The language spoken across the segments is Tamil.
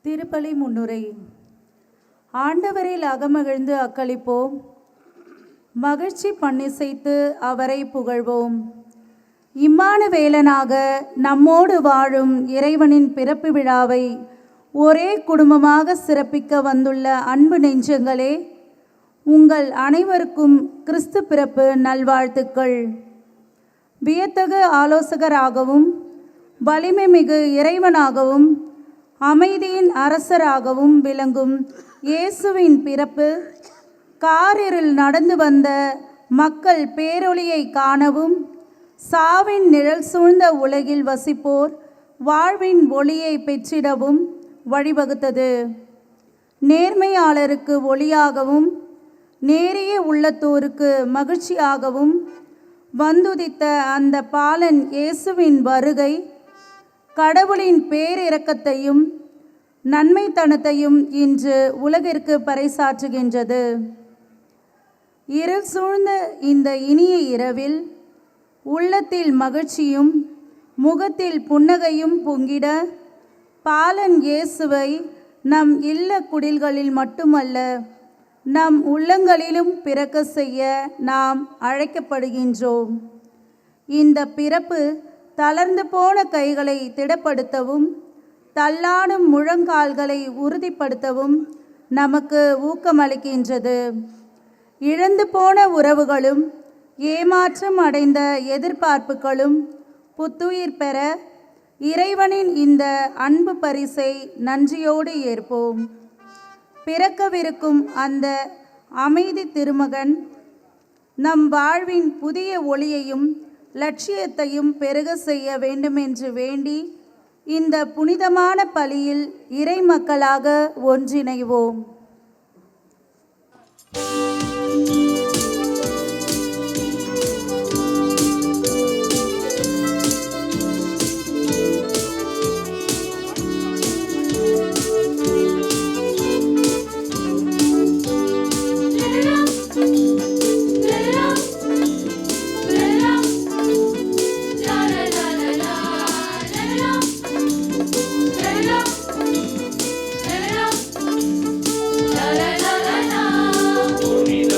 திருப்பலி முன்னுரை. ஆண்டவரில் அகமகிழ்ந்து அக்களிப்போம், மகிழ்ச்சி பண்ணிசைத்து அவரை புகழ்வோம். இம்மானுவேலனாக நம்மோடு வாழும் இறைவனின் பிறப்பு விழாவை ஒரே குடும்பமாக சிறப்பிக்க வந்துள்ள அன்பு நெஞ்சங்களே, உங்கள் அனைவருக்கும் கிறிஸ்து பிறப்பு நல்வாழ்த்துக்கள். வியத்தகு ஆலோசகராகவும் வலிமை மிகு இறைவனாகவும் அமைதியின் அரசராகவும் விளங்கும் இயேசுவின் பிறப்பு காரிருள் நடந்து வந்த மக்கள் பேரொளியை காணவும், சாவின் நிழல் சூழ்ந்த உலகில் வசிப்போர் வாழ்வின் ஒளியை பெற்றிடவும் வழிவகுத்தது. நேர்மையாளருக்கு ஒளியாகவும் நேரிய உள்ளத்தோருக்கு மகிழ்ச்சியாகவும் வந்துதித்த அந்த பாலன் இயேசுவின் வருகை கடவுளின் பேரிரக்கத்தையும் நன்மைத்தனத்தையும் இன்று உலகிற்கு பறைசாற்றுகின்றது. இருள் சூழ்ந்த இந்த இனிய இரவில் உள்ளத்தில் மகிழ்ச்சியும் முகத்தில் புன்னகையும் பொங்கிட பாலன் இயேசுவை நம் இல்ல குடில்களில் மட்டுமல்ல, நம் உள்ளங்களிலும் பிறக்க செய்ய நாம் அழைக்கப்படுகின்றோம். இந்த பிறப்பு தளர்ந்து போன கைகளை திடப்படுத்தவும், தள்ளாடும் முழங்கால்களை உறுதிப்படுத்தவும் நமக்கு ஊக்கமளிக்கின்றது. இழந்து போன உறவுகளும் ஏமாற்றம் அடைந்த எதிர்பார்ப்புகளும் புத்துயிர் பெற இறைவனின் இந்த அன்பு பரிசை நன்றியோடு ஏற்போம். பிறக்கவிருக்கும் அந்த அமைதி திருமகன் நம் வாழ்வின் புதிய ஒளியையும் லட்சியத்தையும் பெருக செய்ய வேண்டுமென்று வேண்டி இந்த புனிதமான பலியில் இறை மக்களாக ஒன்றிணைவோம். Thank you.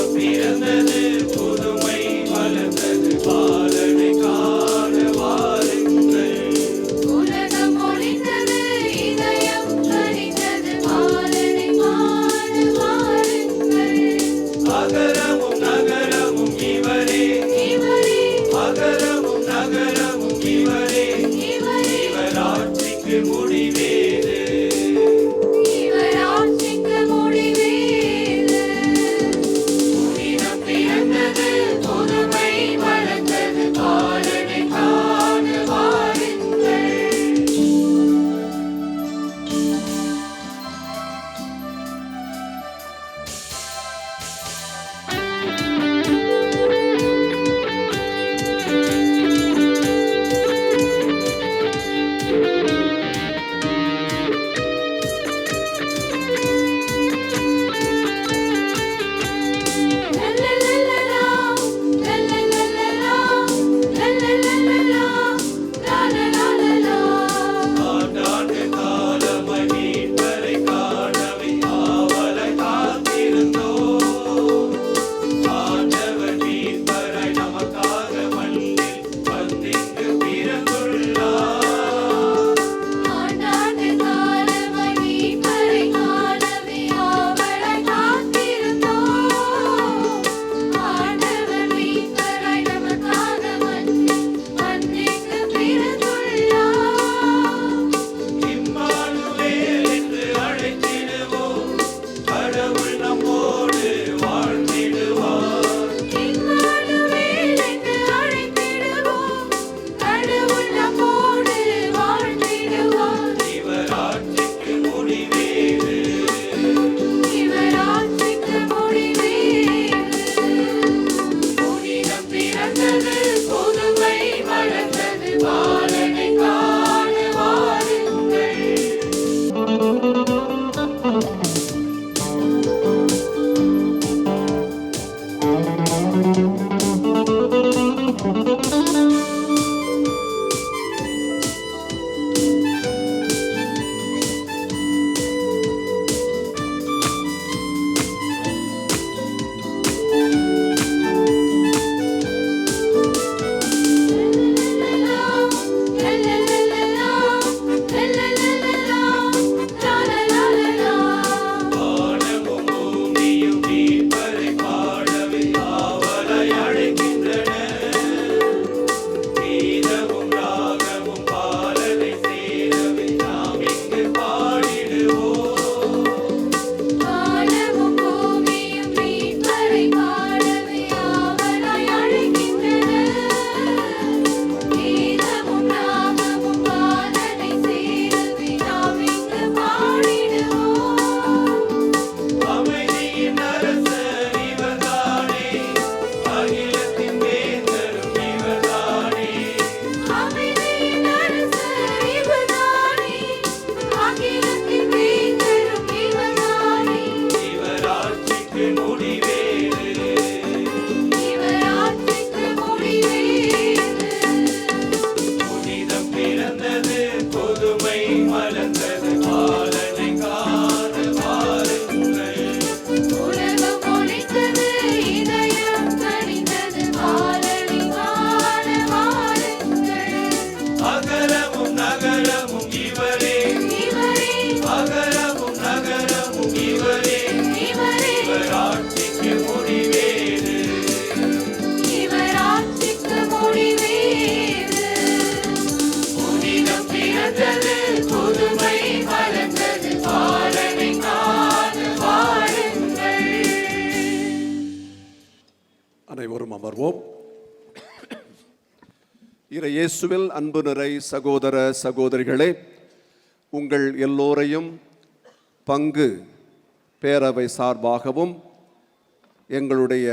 அமர்வோம். இயேசுவில் அன்பு நிறை சகோதர சகோதரிகளே, உங்கள் எல்லோரையும் பங்கு பேரவை சார்பாகவும் எங்களுடைய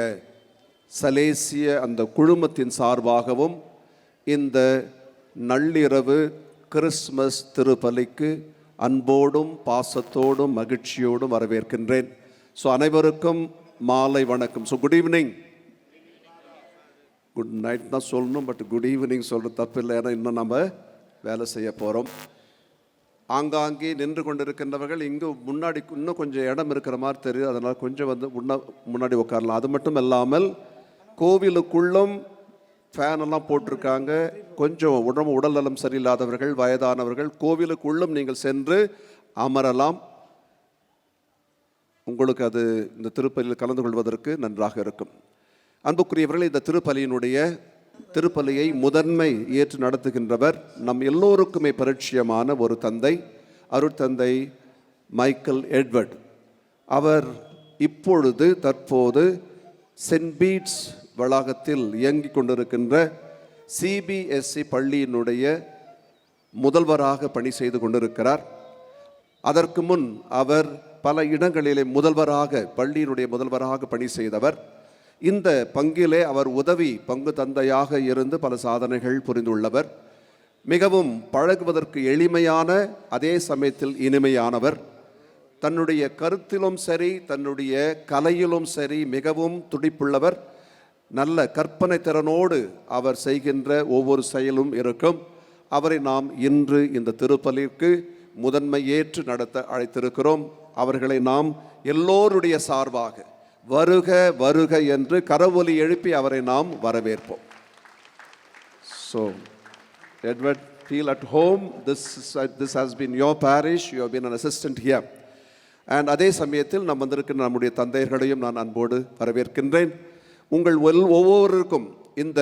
சலேசிய அந்த குழுமத்தின் சார்பாகவும் இந்த நள்ளிரவு கிறிஸ்மஸ் திருப்பலிக்கு அன்போடும் பாசத்தோடும் மகிழ்ச்சியோடும் வரவேற்கின்றேன். ஸோ அனைவருக்கும் மாலை வணக்கம். So good evening. Good night தான் சொல்லணும், பட் குட் ஈவினிங் சொல்கிற தப்பு இல்லை, ஏன்னா இன்னும் நம்ம வேலை செய்ய போகிறோம். ஆங்காங்கே நின்று கொண்டிருக்கின்றவர்கள் இங்கு முன்னாடி இன்னும் கொஞ்சம் இடம் இருக்கிற மாதிரி தெரியுது, அதனால் கொஞ்சம் வந்து முன்னாடி உட்காரலாம். அது மட்டும் இல்லாமல் கோவிலுக்குள்ளும் ஃபேனெல்லாம் போட்டிருக்காங்க. கொஞ்சம் உடல் நலம் சரியில்லாதவர்கள், வயதானவர்கள் கோவிலுக்குள்ளும் நீங்கள் சென்று அமரலாம். உங்களுக்கு அது இந்த திருப்பலியில் கலந்து கொள்வதற்கு நன்றாக இருக்கும். அன்புக்குரியவர்கள், இந்த திருப்பலியை முதன்மை ஏற்று நடத்துகின்றவர் நம் எல்லோருக்குமே பரிச்சயமான ஒரு தந்தை, அருட்தந்தை மைக்கேல் எட்வர்ட். அவர் தற்போது சென்ட் பீட்ஸ் வளாகத்தில் இயங்கிக் கொண்டிருக்கின்ற சிபிஎஸ்இ பள்ளியினுடைய முதல்வராக பணி செய்து கொண்டிருக்கிறார். அதற்கு முன் அவர் பல இடங்களிலே பள்ளியினுடைய முதல்வராக பணி செய்தவர். இந்த பங்கிலே அவர் உதவி பங்கு தந்தையாக இருந்து பல சாதனைகள் புரிந்துள்ளவர். மிகவும் பழகுவதற்கு எளிமையான, அதே சமயத்தில் இனிமையானவர். தன்னுடைய கருத்திலும் சரி, தன்னுடைய கலையிலும் சரி மிகவும் துடிப்புள்ளவர். நல்ல கற்பனை திறனோடு அவர் செய்கின்ற ஒவ்வொரு செயலும் இருக்கும். அவரை நாம் இன்று இந்த திருப்பலிக்கு முதன்மை ஏற்று நடத்த அழைத்திருக்கிறோம். அவர்களை நாம் எல்லோருடைய சார்பாக வருக வருக என்று கரவொலி எழுப்பி அவரை நாம் வரவேற்போம். So, Edward, feel at home. This has been your parish. You have been an assistant here. And அதே சமயத்தில் நாம் வந்திருக்கிற நம்முடைய தந்தையர்களையும் நான் அன்போடு வரவேற்கின்றேன். உங்கள் ஒவ்வொருவருக்கும் இந்த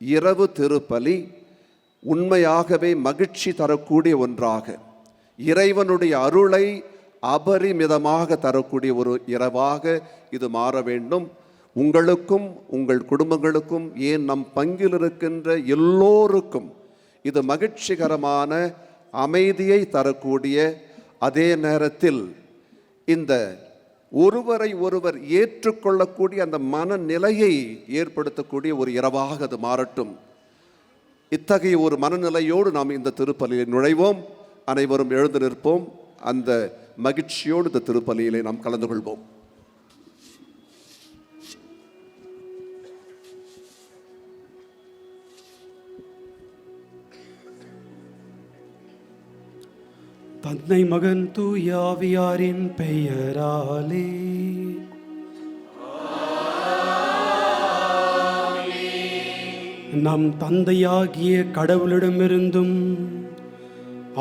இரவு திருப்பலி உண்மையாகவே மகிழ்ச்சி தரக்கூடிய ஒன்றாக, இறைவனுடைய அருளை அபரிமிதமாக தரக்கூடிய ஒரு இரவாக இது மாற வேண்டும். உங்களுக்கும் உங்கள் குடும்பங்களுக்கும், ஏன் நம் பங்கில் இருக்கின்ற எல்லோருக்கும் இது மகிழ்ச்சிகரமான அமைதியை தரக்கூடிய, அதே நேரத்தில் இந்த ஒருவரை ஒருவர் ஏற்றுக்கொள்ளக்கூடிய அந்த மனநிலையை ஏற்படுத்தக்கூடிய ஒரு இரவாக அது மாறட்டும். இத்தகைய ஒரு மனநிலையோடு நாம் இந்த திருப்பலியை நுழைவோம். அனைவரும் எழுந்து நிற்போம். அந்த மகிழ்ச்சியோடு இந்த திருப்பலியிலே நாம் கலந்து கொள்வோம். தந்தை மகன் தூயாவியாரின் பெயராலே நம் தந்தையாகிய கடவுளிடமிருந்தும்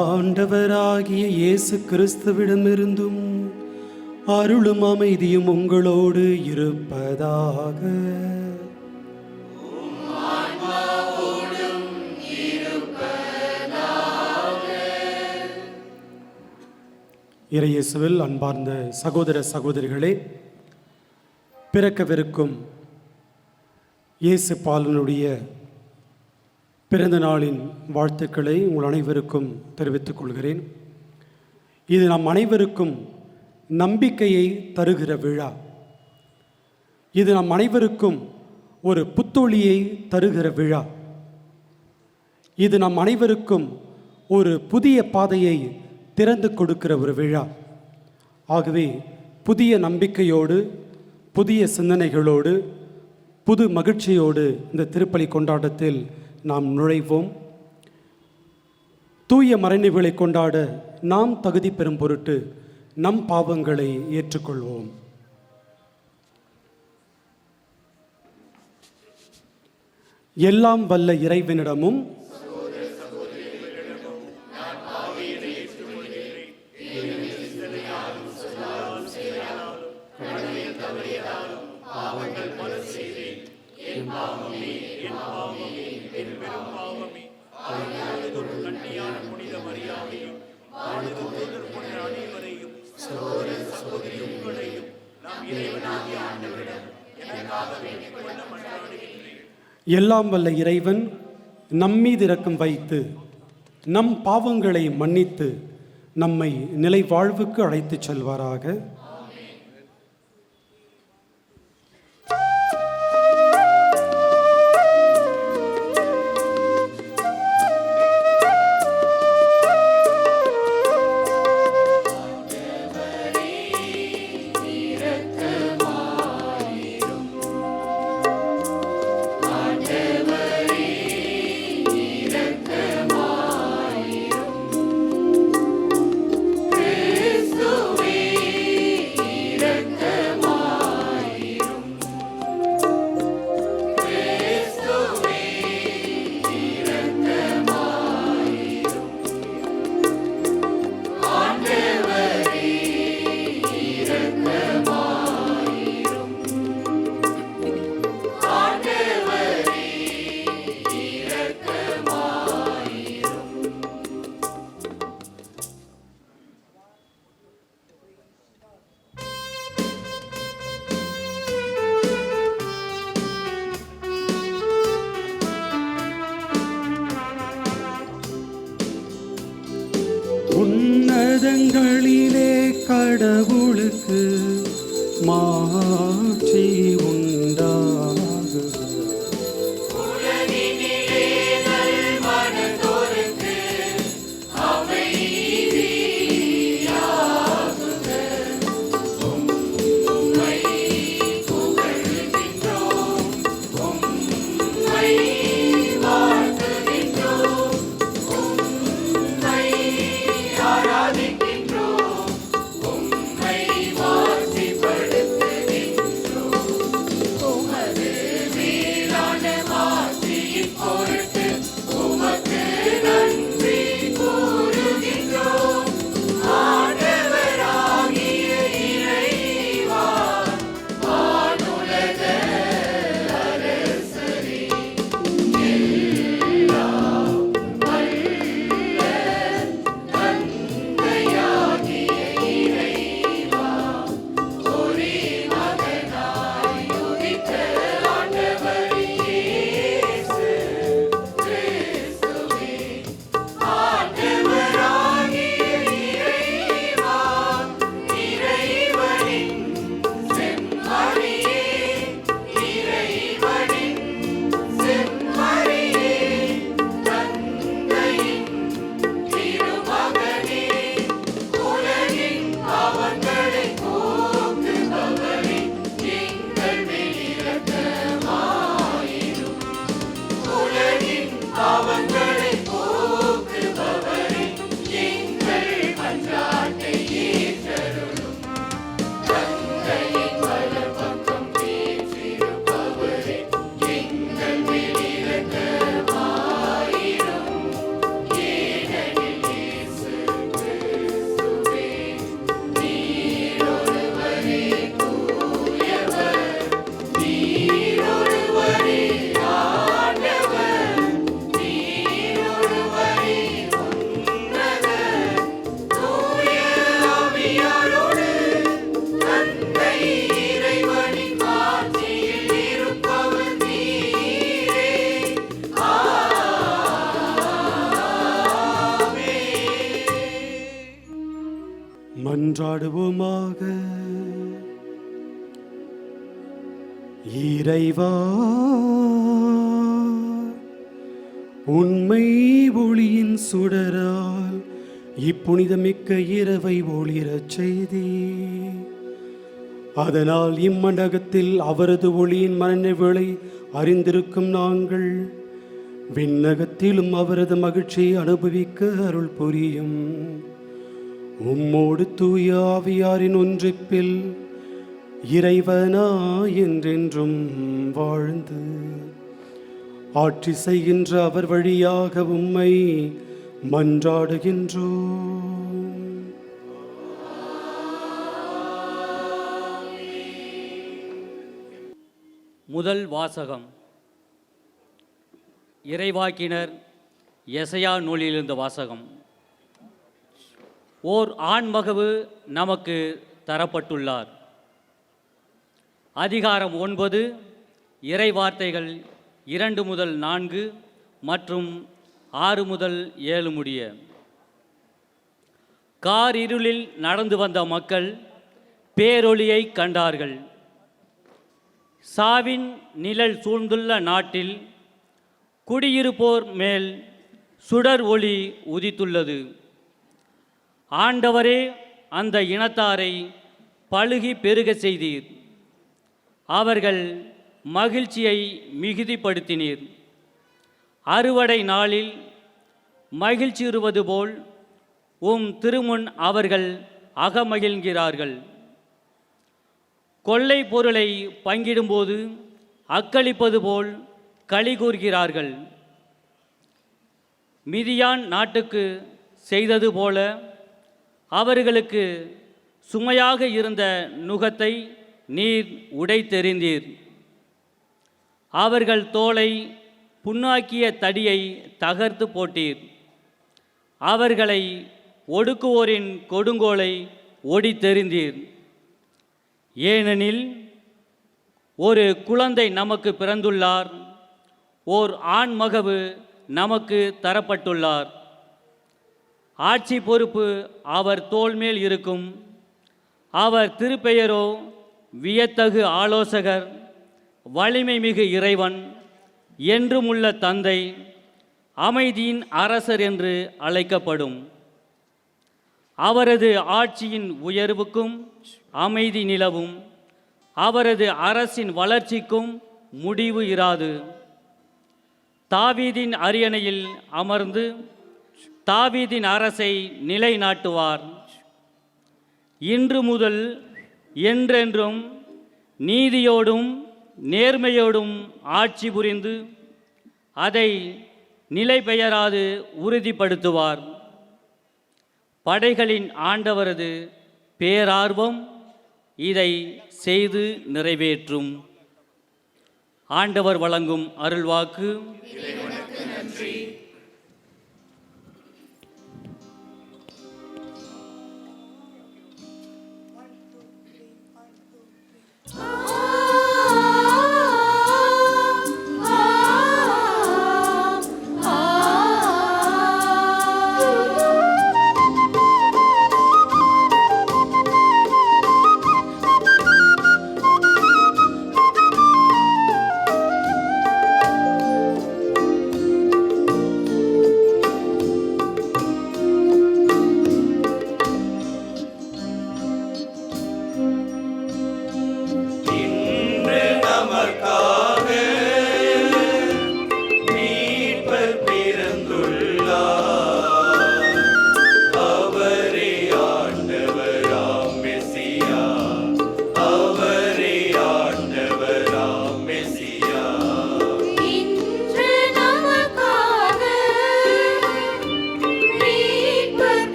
ஆண்டவராகிய இயேசு கிறிஸ்துவிடமிருந்தும் அருளும் அமைதியும் உங்களோடு இருப்பதாக. இறையேசுவில் அன்பார்ந்த சகோதர சகோதரிகளே, பிறக்கவிருக்கும் இயேசு பாலனுடைய பிறந்த நாளின் வாழ்த்துக்களை உங்கள் அனைவருக்கும் தெரிவித்துக் கொள்கிறேன். இது நம் அனைவருக்கும் நம்பிக்கையை தருகிற விழா. இது நம் அனைவருக்கும் ஒரு புத்தொழியை தருகிற விழா. இது நம் அனைவருக்கும் ஒரு புதிய பாதையை திறந்து கொடுக்கிற ஒரு விழா. ஆகவே புதிய நம்பிக்கையோடு, புதிய சிந்தனைகளோடு, புது மகிழ்ச்சியோடு இந்த திருப்பலி கொண்டாட்டத்தில் நாம் நுழைவோம். தூய மறைநிலைகளை கொண்டாட நாம் தகுதி பெறும் பொருட்டு நம் பாவங்களை ஏற்றுக்கொள்வோம். எல்லாம் வல்ல இறைவனிடமும் எல்லாம் வல்ல இறைவன் நம்மீது இரக்கம் வைத்து நம் பாவங்களை மன்னித்து நம்மை நிலை வாழ்வுக்கு அழைத்துச் செல்வாராக. உன்னதங்களிலே கடவுளுக்கு மாட்சி உண்டாகுக. மன்றாடுவோமாக. இறைவா, உண்மை ஒளியின் சுடரால் இப்புனிதமிக்க இரவை ஒளிரச் செய்தே, அதனால் இம்மண்டகத்தில் அவரது ஒளியின் மறைவுகளை அறிந்திருக்கும் நாங்கள் விண்ணகத்திலும் அவரது மகிழ்ச்சியை அனுபவிக்க அருள் புரியும். உம்மோடு தூய ஆவியாரின் ஒன்றிப்பில் இறைவனா என்றென்றும் வாழ்ந்து ஆட்சி செய்கின்ற அவர் வழியாக உம்மை மன்றாடுகின்றோம். முதல் வாசகம். இறைவாக்கினர் எசையா நூலிலிருந்து வாசகம். ஓர் ஆண்மகவு நமக்கு தரப்பட்டுள்ளார். அதிகாரம் 9 இறை வார்த்தைகள் 2 முதல் 4 மற்றும் 6 முதல் 7 முடிய. கார் இருளில் நடந்து வந்த மக்கள் பேரொளியை கண்டார்கள். சாவின் நிழல் சூழ்ந்துள்ள நாட்டில் குடியிருப்போர் மேல் சுடர் ஒளி உதித்துள்ளது. ஆண்டவரே, அந்த இனத்தாரை பலுகி பெருக செய்தீர். அவர்கள் மகிழ்ச்சியை மிகுதிப்படுத்தினீர். அறுவடை நாளில் மகிழ்ச்சியுறுவது போல் திருமுன் அவர்கள் அகமகிழ்கிறார்கள். கொள்ளை பொருளை பங்கிடும்போது அக்களிப்பது போல் களி கூர்கிறார்கள். மிதியான் நாட்டுக்கு செய்தது போல அவர்களுக்கு சுமையாக இருந்த நுகத்தை நீர் உடைத்தெறிந்தீர். அவர்கள் தோலை புண்ணாக்கிய தடியை தகர்த்து போட்டீர். அவர்களை ஒடுக்குவோரின் கொடுங்கோலை ஒடித்தெறிந்தீர். ஏனெனில் ஒரு குழந்தை நமக்கு பிறந்துள்ளார், ஓர் ஆண் மகவு நமக்கு தரப்பட்டுள்ளார். ஆட்சி பொறுப்பு அவர் தோள் மேல் இருக்கும். அவர் திருப்பெயரோ வியத்தகு ஆலோசகர், வலிமை மிகு இறைவன், என்றும் உள்ள தந்தை, அமைதியின் அரசர் என்று அழைக்கப்படும். அவரது ஆட்சியின் உயர்வுக்கும் அமைதி நிலவும். அவரது அரசின் வளர்ச்சிக்கும் முடிவு இராது. தாவீதின் அரியணையில் அமர்ந்து தாவீதின் அரசை நிலைநாட்டுவார். இன்று முதல் என்றென்றும் நீதியோடும் நேர்மையோடும் ஆட்சி புரிந்து அதை நிலை பெயராது உறுதிப்படுத்துவார். படைகளின் ஆண்டவரது பேரார்வம் இதை செய்து நிறைவேற்றும். ஆண்டவர் வழங்கும் அருள்வாக்கு.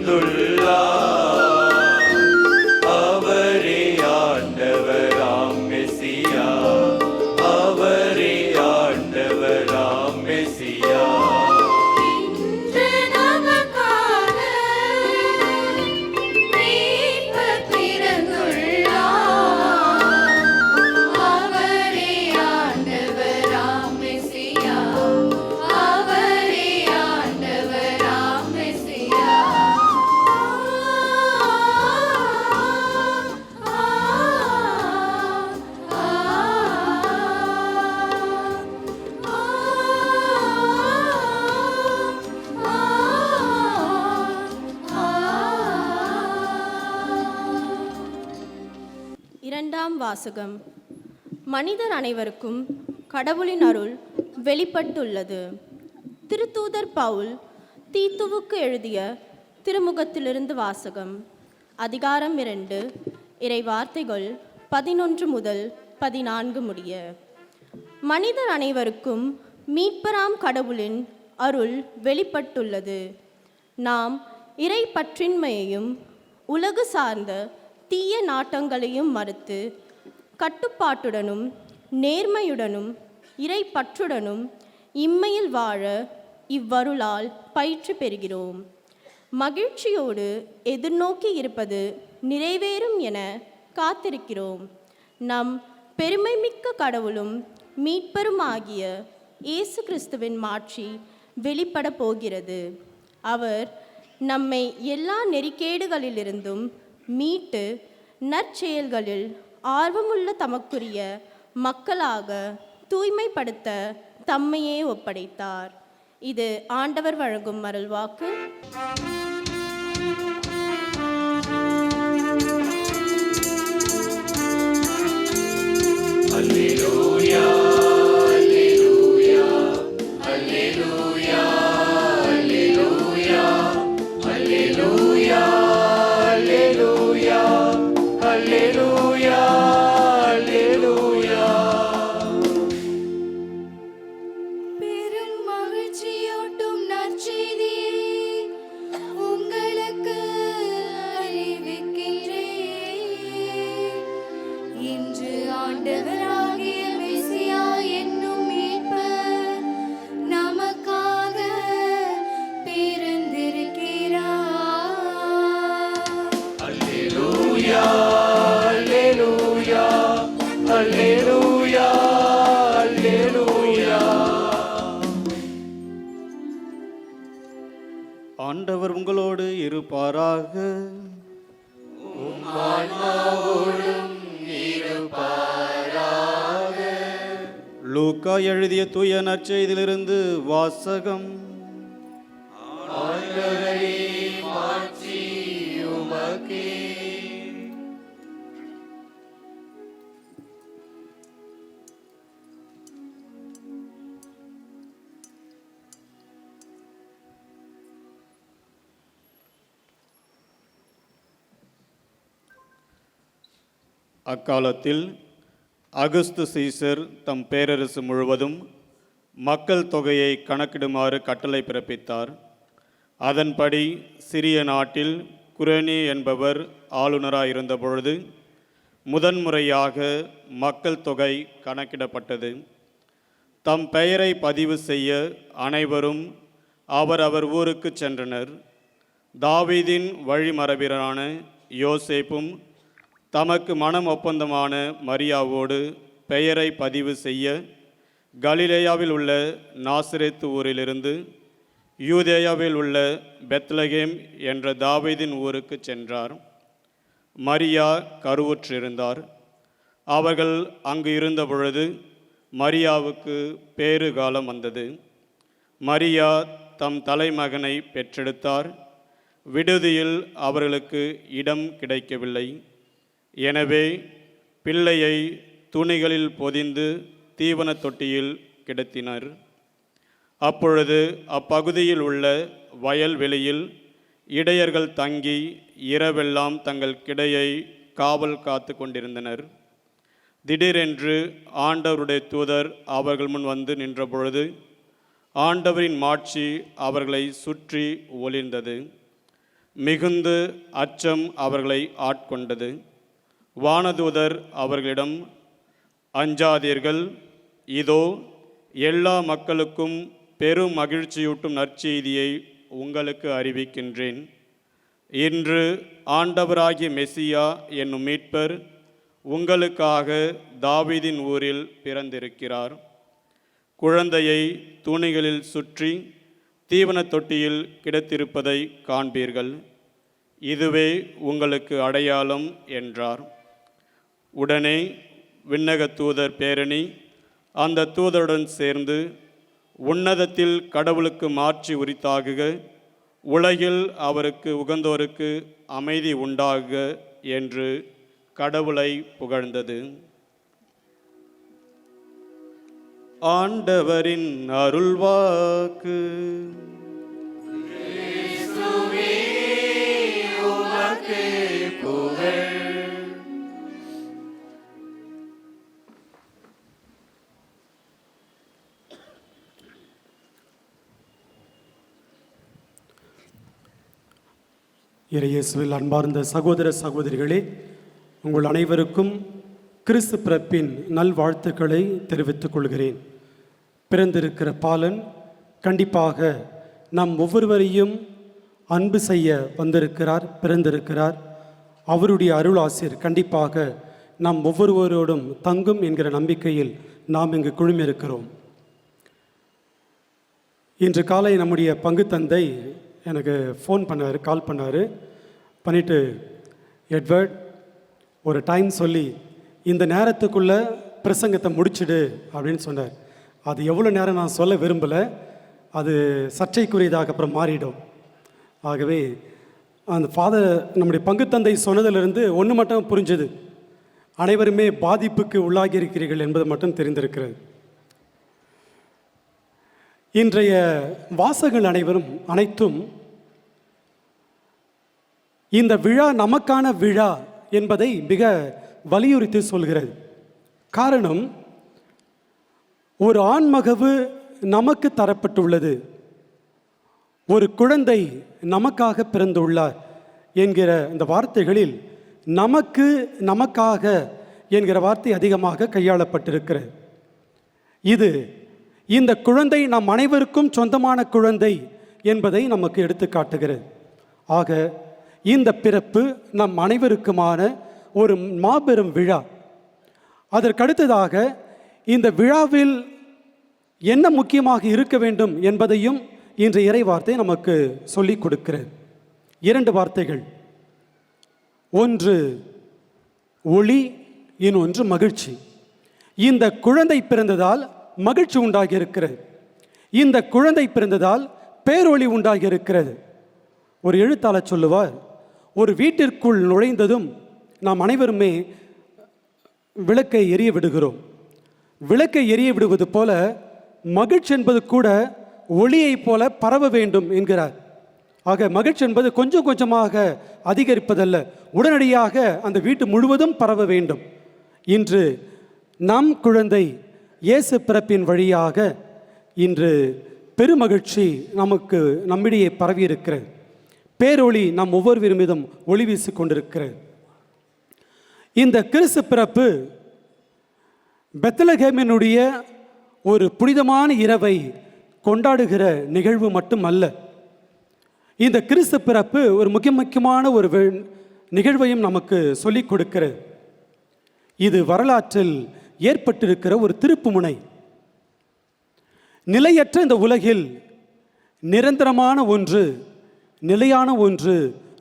பிறந்துள்ளார். அவரே ஆண்டவராம் மெசியா, அவரே ஆண்டவராம் மெசியா. இன்று நமக்காக மீட்பர் பிறந்துள்ளார். அவரே ஆண்டவராம் மெசியா, அவரே ஆண்டவராம் மெசியா. இரண்டாம் வாசகம். மனிதர் அனைவருக்கும் கடவுளின் அருள் வெளிப்பட்டுள்ளது. திருத்தூதர் பவுல் தீத்துவுக்கு எழுதிய திருமுகத்திலிருந்து வாசகம். அதிகாரம் 2, இறை வார்த்தைகள் 11 முதல் 14 முடிய. மனிதர் அனைவருக்கும் மீட்பராம் கடவுளின் அருள் வெளிப்பட்டுள்ளது. நாம் இறை பற்றின்மையையும் உலகு சார்ந்த தீய நாட்டங்களையும் மறுத்து கட்டுப்பாட்டுடனும் நேர்மையுடனும் இறை பற்றுடனும் இம்மையில் வாழ இவ்வருளால் பயிற்சி பெறுகிறோம். மகிழ்ச்சியோடு எதிர்நோக்கி இருப்பது நிறைவேறும் என காத்திருக்கிறோம். நம் பெருமைமிக்க கடவுளும் மீட்பரும் ஆகிய இயேசு கிறிஸ்துவின் மாட்சி வெளிப்பட போகிறது. அவர் நம்மை எல்லா நெறிக்கேடுகளிலிருந்தும் மீட்டு நற்செயல்களில் ஆர்வமுள்ள தமக்குரிய மக்களாக தூய்மைப்படுத்த தம்மையே ஒப்படைத்தார். இது ஆண்டவர் வழங்கும் அருள்வாக்கு. அல்லேலூயா, அல்லேலூயா, அல்லேலூயா, அல்லேலூயா, அல்லேலூயா, அல்லேலூயா, அல்லேலூயா, அல்லேலூயா. பெரும் மகிழ்ச்சியூட்டும் நற்செய்தியை உங்களுக்கு அறிவிக்கின்றேன். இன்று ஆண்டவராகிய மெசியா என்னும் மீட்பர் நமக்காக பிறந்திருக்கிறார். அல்லேலூயா, அல்லேலூயா, அல்லேலூயா, அல்லேலூயா. ஆண்டவர் உங்களோடு இருப்பாராக. லூக்கா எழுதிய தூய நற்செய்தியிலிருந்து வாசகம். அக்காலத்தில் அகுஸ்து சீசர் தம் பேரரசு முழுவதும் மக்கள் தொகையை கணக்கிடுமாறு கட்டளை பிறப்பித்தார். அதன்படி சிறிய நாட்டில் குரேனி என்பவர் ஆளுநராக இருந்தபொழுது முதன்முறையாக மக்கள் தொகை கணக்கிடப்பட்டது. தம் பெயரை பதிவு செய்ய அனைவரும் அவரவர் ஊருக்கு சென்றனர். தாவீதின் வழிமரபினரான யோசேப்பும் தமக்கு மனம் ஒப்பந்தமான மரியாவோடு பெயரை பதிவு செய்ய கலிலேயாவில் உள்ள நாசரேத்து ஊரிலிருந்து யூதேயாவில் உள்ள பெத்லகேம் என்ற தாவீதின் ஊருக்கு சென்றார். மரியா கருவுற்றிருந்தார். அவர்கள் அங்கு இருந்தபொழுது மரியாவுக்கு பேறு காலம் வந்தது. மரியா தம் தலைமகனை பெற்றெடுத்தார். விடுதியில் அவர்களுக்கு இடம் கிடைக்கவில்லை. எனவே பிள்ளையை துணிகளில் பொதிந்து தீவன தொட்டியில் கிடத்தினர். அப்பொழுது அப்பகுதியில் உள்ள வயல்வெளியில் இடையர்கள் தங்கி இரவெல்லாம் தங்கள் கிடையை காவல் காத்து கொண்டிருந்தனர். திடீரென்று ஆண்டவருடைய தூதர் அவர்கள் முன் வந்து நின்றபொழுது ஆண்டவரின் மாட்சி அவர்களை சுற்றி ஒளிர்ந்தது. மிகுந்து அச்சம் அவர்களை ஆட்கொண்டது. வானதூதர் அவர்களிடம், அஞ்சாதீர்கள், இதோ எல்லா மக்களுக்கும் பெரும் மகிழ்ச்சியூட்டும் நற்செய்தியை உங்களுக்கு அறிவிக்கின்றேன். இன்று ஆண்டவராகிய மெசியா என்னும் மீட்பர் உங்களுக்காக தாவீதின் ஊரில் பிறந்திருக்கிறார். குழந்தையை தூணிகளில் சுற்றி தீவனத் தொட்டியில் கிடத்திருப்பதை காண்பீர்கள். இதுவே உங்களுக்கு அடையாளம் என்றார். உடனே விண்ணக தூதர் பேரணி அந்த தூதருடன் சேர்ந்து, உன்னதத்தில் கடவுளுக்கு மாட்சி உரித்தாகுக, உலகில் அவருக்கு உகந்தோருக்கு அமைதி உண்டாகுக என்று கடவுளை புகழ்ந்தது. ஆண்டவரின் அருள்வாக்கு. இறையேசுவில் அன்பார்ந்த சகோதர சகோதரிகளே, உங்கள் அனைவருக்கும் கிறிஸ்து பிறப்பின் நல்வாழ்த்துக்களை தெரிவித்துக் கொள்கிறேன். பிறந்திருக்கிற பாலன் கண்டிப்பாக நம் ஒவ்வொருவரையும் அன்பு செய்ய வந்திருக்கிறார், பிறந்திருக்கிறார். அவருடைய அருளாசிர் கண்டிப்பாக நம் ஒவ்வொருவரோடும் தங்கும் என்கிற நம்பிக்கையில் நாம் இங்கு குழுமியிருக்கிறோம். இன்று காலை நம்முடைய பங்கு தந்தை எனக்கு ஃபோன் பண்ணார், கால் பண்ணிவிட்டு, எட்வர்ட், ஒரு டைம் சொல்லி இந்த நேரத்துக்குள்ளே பிரசங்கத்தை முடிச்சிடு அப்படின்னு சொன்னார். அது எவ்வளோ நேரம் நான் சொல்ல விரும்பலை, அது சர்ச்சைக்குரியதாக அப்புறம் மாறிடும். ஆகவே அந்த ஃபாதர் நம்முடைய பங்கு தந்தை சொன்னதிலிருந்து ஒன்று மட்டும் புரிஞ்சுது, அனைவருமே பாதிப்புக்கு உள்ளாகி இருக்கிறீர்கள் என்பது மட்டும் தெரிந்திருக்கிறது. இன்றைய வாசகங்கள் அனைத்தும் இந்த விழா நமக்கான விழா என்பதை மிக வலியுறுத்தி சொல்கிறது. காரணம், ஒரு ஆண்மகவு நமக்கு தரப்பட்டுள்ளது, ஒரு குழந்தை நமக்காக பிறந்துள்ளார் என்கிற இந்த வார்த்தைகளில் நமக்காக என்கிற வார்த்தை அதிகமாக கையாளப்பட்டிருக்கிறது. இந்த குழந்தை நம் அனைவருக்கும் சொந்தமான குழந்தை என்பதை நமக்கு எடுத்து காட்டுகிறது. ஆக இந்த பிறப்பு நம் அனைவருக்குமான ஒரு மாபெரும் விழா. அதற்கடுத்ததாக இந்த விழாவில் என்ன முக்கியமாக இருக்க வேண்டும் என்பதையும் இன்று இறை வார்த்தை நமக்கு சொல்லிக் கொடுக்கிறது. 2 வார்த்தைகள், ஒன்று ஒளி, இன்னொன்று மகிழ்ச்சி. இந்த குழந்தை பிறந்ததால் மகிழ்ச்சி உண்டாகி இருக்கிறது. இந்த குழந்தை பிறந்ததால் பேரொளி உண்டாகி இருக்கிறது. ஒரு எழுத்தாளர் சொல்லுவார், ஒரு வீட்டிற்குள் நுழைந்ததும் நாம் அனைவருமே விளக்கை எரிய விடுகிறோம். விளக்கை எரிய விடுவது போல மகிழ்ச்சி என்பது கூட ஒளியைப் போல பரவ வேண்டும் என்கிறார். ஆக மகிழ்ச்சி என்பது கொஞ்சம் கொஞ்சமாக அதிகரிப்பதல்ல, உடனடியாக அந்த வீட்டு முழுவதும் பரவ வேண்டும். இன்று நம் குழந்தை இயேசு பிறப்பின் வழியாக இன்று பெருமகிழ்ச்சி நம்மிடையே பரவி இருக்கிறது. பேரொளி நம் ஒவ்வொருவர் மீதும் ஒளி வீசி கொண்டிருக்கிறது. இந்த கிறிஸ்து பிறப்பு பெத்லகேமினுடைய ஒரு புனிதமான இரவை கொண்டாடுகிற நிகழ்வு மட்டும் அல்ல. இந்த கிறிஸ்து பிறப்பு ஒரு முக்கியமான ஒரு நிகழ்வையும் நமக்கு சொல்லிக் கொடுக்கிறது. இது வரலாற்றில் ஏற்பட்டிருக்கிற ஒரு திருப்புமுனை. நிலையற்ற இந்த உலகில் நிரந்தரமான ஒன்று, நிலையான ஒன்று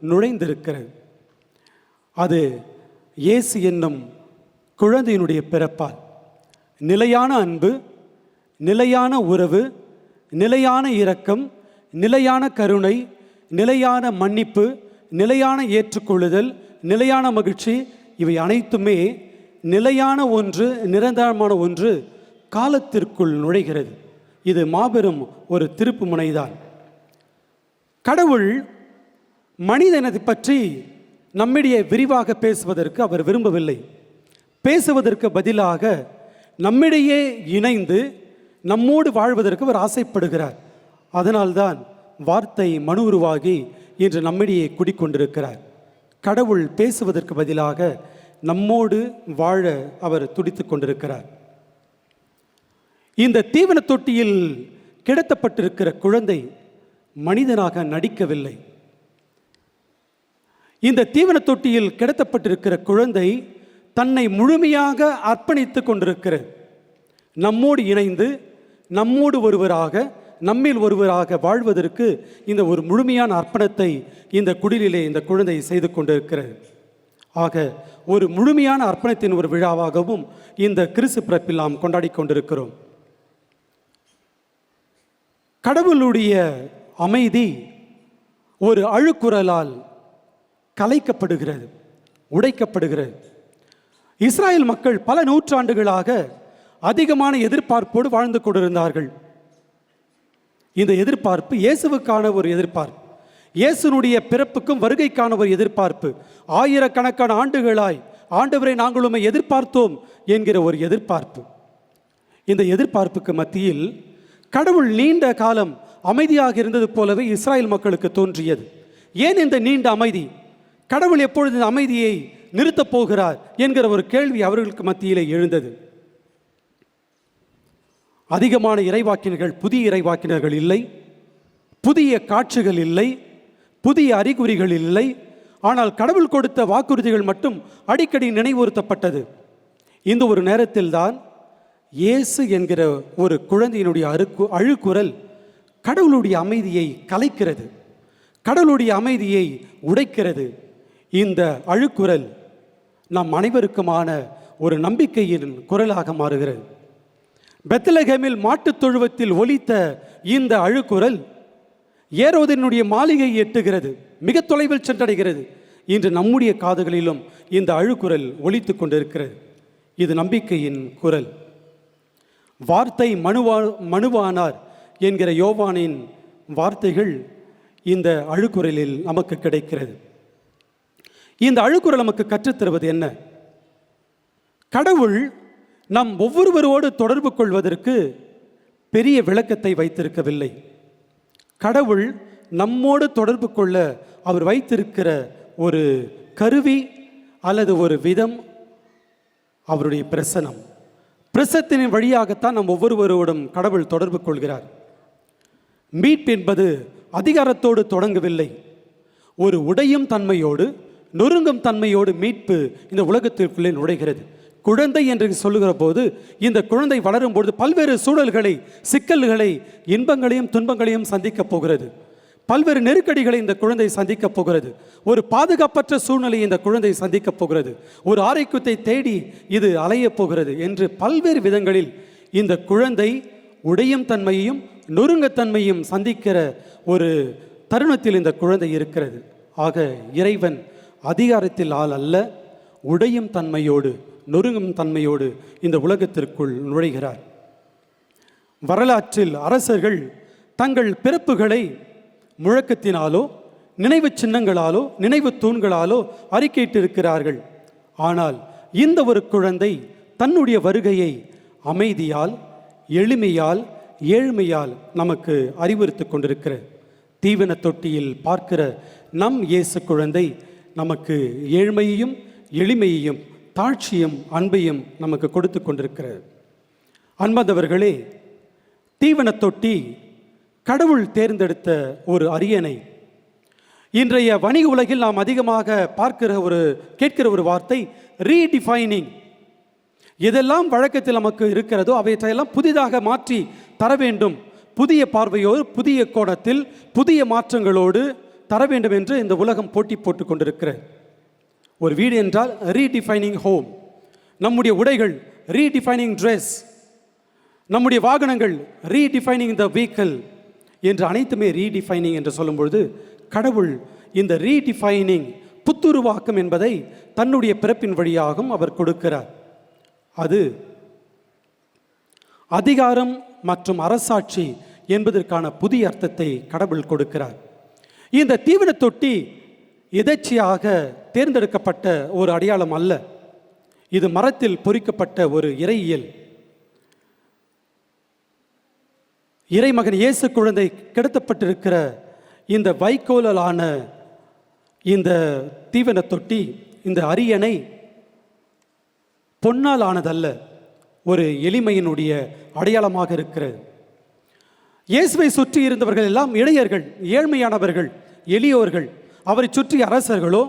நுழைந்திருக்கிறது. அது இயேசு என்னும் குழந்தையினுடைய பிறப்பால் நிலையான அன்பு, நிலையான உறவு, நிலையான இரக்கம், நிலையான கருணை, நிலையான மன்னிப்பு, நிலையான ஏற்றுக்கொள்ளுதல், நிலையான மகிழ்ச்சி, இவை அனைத்துமே நிலையான ஒன்று, நிரந்தரமான ஒன்று காலத்திற்குள் நுழைகிறது. இது மாபெரும் ஒரு திருப்பு முனைதான். கடவுள் மனிதனை பற்றி நம்மிடையே விரிவாக பேசுவதற்கு அவர் விரும்பவில்லை. பேசுவதற்கு பதிலாக நம்மிடையே இணைந்து நம்மோடு வாழ்வதற்கு அவர் ஆசைப்படுகிறார். அதனால்தான் வார்த்தை மனு உருவாகி இன்று நம்மிடையே குடிக்கொண்டிருக்கிறார். கடவுள் பேசுவதற்கு பதிலாக நம்மோடு வாழ அவர் துடித்து கொண்டிருக்கிறார். இந்த தீவன தொட்டியில் கிடத்தப்பட்டிருக்கிற குழந்தை மனிதனாக நடிக்கவில்லை. இந்த தீவன தொட்டியில் கிடத்தப்பட்டிருக்கிற குழந்தை தன்னை முழுமையாக அர்ப்பணித்து கொண்டிருக்கிறது. நம்மோடு இணைந்து நம்மோடு ஒருவராக நம்மில் ஒருவராக வாழ்வதற்கு இந்த ஒரு முழுமையான அர்ப்பணத்தை இந்த குடிலிலே இந்த குழந்தை செய்து கொண்டிருக்கிறது. ஆக ஒரு முழுமையான அர்ப்பணத்தின் ஒரு விழாவாகவும் இந்த கிறிஸ்து பிறப்பில் நாம் கொண்டாடி கொண்டிருக்கிறோம். கடவுளுடைய அமைதி ஒரு அழுக்குரலால் கலைக்கப்படுகிறது, உடைக்கப்படுகிறது. இஸ்ராயல் மக்கள் பல நூற்றாண்டுகளாக அதிகமான எதிர்பார்ப்போடு வாழ்ந்து கொண்டிருந்தார்கள். இந்த எதிர்பார்ப்பு இயேசுவுக்கான ஒரு எதிர்பார்ப்பு, இயேசுனுடைய பிறப்புக்கும் வருகைக்கான ஒரு எதிர்பார்ப்பு. ஆயிரக்கணக்கான ஆண்டுகளாய் ஆண்டவரை நாங்கள் உம்மை எதிர்பார்த்தோம் என்கிற ஒரு எதிர்பார்ப்பு. இந்த எதிர்பார்ப்புக்கு மத்தியில் கடவுள் நீண்ட காலம் அமைதியாக இருந்தது போலவே இஸ்ராயல் மக்களுக்கு தோன்றியது. ஏன் இந்த நீண்ட அமைதி? கடவுள் எப்பொழுது இந்த அமைதியை நிறுத்தப் போகிறார் என்கிற ஒரு கேள்வி அவர்களுக்கு மத்தியிலே எழுந்தது. அதிகமான இறைவாக்கினர்கள், புதிய இறைவாக்கினர்கள் இல்லை, புதிய காட்சிகள் இல்லை, புதிய அறிகுறிகள் இல்லை. ஆனால் கடவுள் கொடுத்த வாக்குறுதிகள் மட்டும் அடிக்கடி நினைவுறுத்தப்பட்டது. இந்த ஒரு நேரத்தில்தான் இயேசு என்கிற ஒரு குழந்தையினுடைய அழுக்குரல் கடவுளுடைய அமைதியை கலைக்கிறது, கடவுளுடைய அமைதியை உடைக்கிறது. இந்த அழுக்குரல் நம் அனைவருக்குமான ஒரு நம்பிக்கையின் குரலாக மாறுகிறது. பெத்லகேமில் மாட்டுத் தொழுவத்தில் ஒலித்த இந்த அழுக்குரல் ஏரோதினுடைய மாளிகையை எட்டுகிறது, மிக தொலைவில் சென்றடைகிறது. இன்று நம்முடைய காதுகளிலும் இந்த அழுக்குரல் ஒலித்து கொண்டிருக்கிறது. இது நம்பிக்கையின் குரல். வார்த்தை மனுவானார் என்கிற யோவானின் வார்த்தைகள் இந்த அழுக்குரலில் நமக்கு கிடைக்கிறது. இந்த அழுக்குரல் நமக்கு கற்றுத்தருவது என்ன? கடவுள் நம் ஒவ்வொருவரோடு தொடர்பு கொள்வதற்கு பெரிய விளக்கத்தை வைத்திருக்கவில்லை. கடவுள் நம்மோடு தொடர்பு கொள்ள அவர் வைத்திருக்கிற ஒரு கருவி அல்லது ஒரு விதம் அவருடைய பிரசனம். பிரசத்தின் வழியாகத்தான் நம் ஒவ்வொருவரோடும் கடவுள் தொடர்பு கொள்கிறார். மீட்பு என்பது அதிகாரத்தோடு தொடங்கவில்லை. ஒரு உடையும் தன்மையோடு, நொறுங்கும் தன்மையோடு மீட்பு இந்த உலகத்திற்குள்ளே நுழைகிறது. குழந்தை என்று சொல்லுகிற போது இந்த குழந்தை வளரும் பொழுது பல்வேறு சூழல்களை, சிக்கல்களை, இன்பங்களையும் துன்பங்களையும் சந்திக்கப் போகிறது. பல்வேறு நெருக்கடிகளை இந்த குழந்தை சந்திக்கப் போகிறது. ஒரு பாதுகாப்பற்ற சூழ்நிலையை இந்த குழந்தை சந்திக்கப் போகிறது. ஒரு ஆரோக்கியத்தை தேடி இது அலையப் போகிறது என்று பல்வேறு விதங்களில் இந்த குழந்தை உடையும் தன்மையையும் நொறுங்கத்தன்மையும் சந்திக்கிற ஒரு தருணத்தில் இந்த குழந்தை இருக்கிறது. ஆக இறைவன் அதிகாரத்தில் ஆள் அல்ல, உடையும் தன்மையோடு, நொறுங்கும் தன்மையோடு இந்த உலகத்திற்குள் நுழைகிறார். வரலாற்றில் அரசர்கள் தங்கள் பிறப்புகளை முழக்கத்தினாலோ, நினைவு சின்னங்களாலோ, நினைவு தூண்களாலோ அறிக்கையிட்டிருக்கிறார்கள். ஆனால் இந்த ஒரு குழந்தை தன்னுடைய வருகையை அமைதியால், எளிமையால், ஏழ்மையால் நமக்கு அறிவுறுத்தி கொண்டிருக்கிறது. தீவன தொட்டியில் பார்க்கிற நம் இயேசு குழந்தை நமக்கு ஏழ்மையையும் எளிமையையும் தாழ்ச்சியும் அன்பையும் நமக்கு கொடுத்து கொண்டிருக்கிறது. அன்பந்தவர்களே, தீவன தொட்டி கடவுள் தேர்ந்தெடுத்த ஒரு அரியணை. இன்றைய வணிக உலகில் நாம் அதிகமாக கேட்கிற ஒரு வார்த்தை ரீடிஃபைனிங். எதெல்லாம் வழக்கத்தில் நமக்கு இருக்கிறதோ அவையெல்லாம் புதிதாக மாற்றி தர வேண்டும், புதிய பார்வையோடு, புதிய கோணத்தில், புதிய மாற்றங்களோடு தர வேண்டும் என்று இந்த உலகம் போட்டி போட்டு கொண்டிருக்கிறது. ஒரு வீடு என்றால் ரீடிஃபைனிங் ஹோம், நம்முடைய உடைகள் ரீடிஃபைனிங் ட்ரெஸ், நம்முடைய வாகனங்கள் ரீடிஃபைனிங் த வெஹிக்கிள் என்று அனைத்துமே ரீடிஃபைனிங் என்று சொல்லும் பொழுது கடவுள் இந்த ரீடிஃபைனிங், புத்துருவாக்கம் என்பதை தன்னுடைய பிறப்பின் வழியாகவும் அவர் கொடுக்கிறார். அது அதிகாரம் மற்றும் அரசாட்சி என்பதற்கான புதிய அர்த்தத்தை கடவுள் கொடுக்கிறார். இந்த தீவன தொட்டி எதேச்சையாக தேர்ந்தெடுக்கப்பட்ட ஒரு அடையாளம் அல்ல. இது மரத்தில் பொறிக்கப்பட்ட ஒரு இறையியல். இறைமகன் இயேசு குழந்தை கிடத்தப்பட்டிருக்கிற இந்த வைக்கோலான இந்த தீவன தொட்டி, இந்த அரியணை பொன்னால் ஆனதல்ல, ஒரு எளிமையினுடைய அடையாளமாக இருக்கிறது. இயேசுவை சுற்றி இருந்தவர்கள் எல்லாம் இடையர்கள், ஏழ்மையானவர்கள், எளியோர்கள். அவரை சுற்றி அரசர்களோ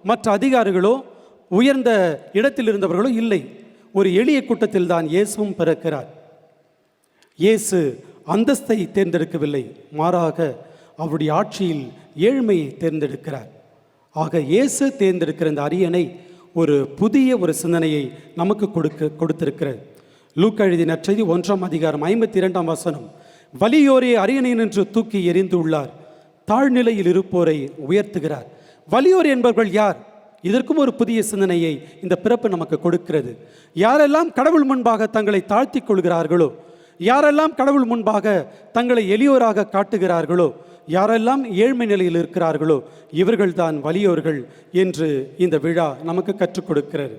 மற்ற அதிகாரிகளோ உயர்ந்த இடத்தில் இருந்தவர்களோ இல்லை. ஒரு எளிய கூட்டத்தில் தான் இயேசுவும் பிறக்கிறார். இயேசு அந்தஸ்தை தேர்ந்தெடுக்கவில்லை, மாறாக அவருடைய ஆட்சியில் ஏழ்மையை தேர்ந்தெடுக்கிறார். ஆக இயேசு தேர்ந்தெடுக்கிற இந்த அரியணை ஒரு புதிய ஒரு சிந்தனையை நமக்கு கொடுத்திருக்கிறது. லூக்கா எழுதிய நற்செய்தி 1ஆம் அதிகாரம் 52ஆம் வசனம், வலியோரை அரியணை நின்று தூக்கி எறிந்துள்ளார், தாழ்நிலையில் இருப்போரை உயர்த்துகிறார். வலியோர் என்பவர்கள் யார்? இதற்கும் ஒரு புதிய சிந்தனையை இந்த பிறப்பு நமக்கு கொடுக்கிறது. யாரெல்லாம் கடவுள் முன்பாக தங்களை தாழ்த்தி கொள்கிறார்களோ, யாரெல்லாம் கடவுள் முன்பாக தங்களை எளியோராக காட்டுகிறார்களோ, யாரெல்லாம் ஏழ்மை நிலையில் இருக்கிறார்களோ, இவர்கள்தான் வலியோர்கள் என்று இந்த விழா நமக்கு கற்றுக் கொடுக்கிறது.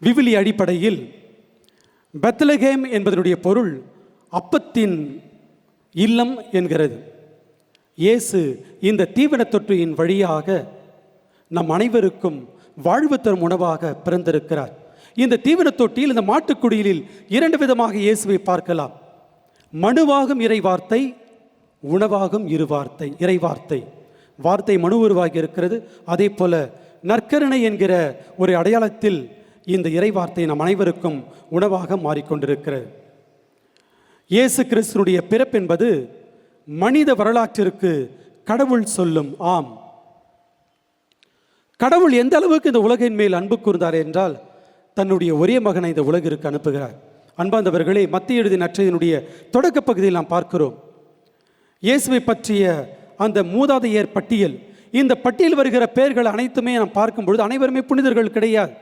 விவிலிய அடிப்படையில் பெத்லகேம் என்பதனுடைய பொருள் அப்பத்தின் இல்லம் என்கிறது. இயேசு இந்த தீவன தொட்டியின் வழியாக நம் அனைவருக்கும் வாழ்வு தரும் உணவாக பிறந்திருக்கிறார். இந்த தீவன தொட்டியில், இந்த மாட்டுக்குடியிலில் 2 விதமாக இயேசுவை பார்க்கலாம். மனுவாகும் இறைவார்த்தை, உணவாகும் இறைவார்த்தை. வார்த்தை மனு உருவாகி இருக்கிறது. அதே போல நற்கருணை என்கிற ஒரு அடையாளத்தில் இந்த இறைவார்த்தை நம் அனைவருக்கும் உணவாக மாறிக்கொண்டிருக்கிறது. இயேசு கிறிஸ்துனுடைய பிறப்பு என்பது மனித வரலாற்றிற்கு கடவுள் சொல்லும் ஆம். கடவுள் எந்த அளவுக்கு இந்த உலகின் மேல் அன்பு கூர்ந்தார் என்றால், தன்னுடைய ஒரே மகனை இந்த உலகிற்கு அனுப்புகிறார். அன்பார்ந்தவர்களே, மத்திய எழுதிய நற்செய்தியினுடைய தொடக்க பகுதியில் நாம் பார்க்கிறோம் இயேசுவை பற்றிய அந்த மூதாதையர் பட்டியல். இந்த பட்டியல் வருகிற பெயர்கள் அனைத்துமே நாம் பார்க்கும்பொழுது அனைவருமே புனிதர்கள் கிடையாது,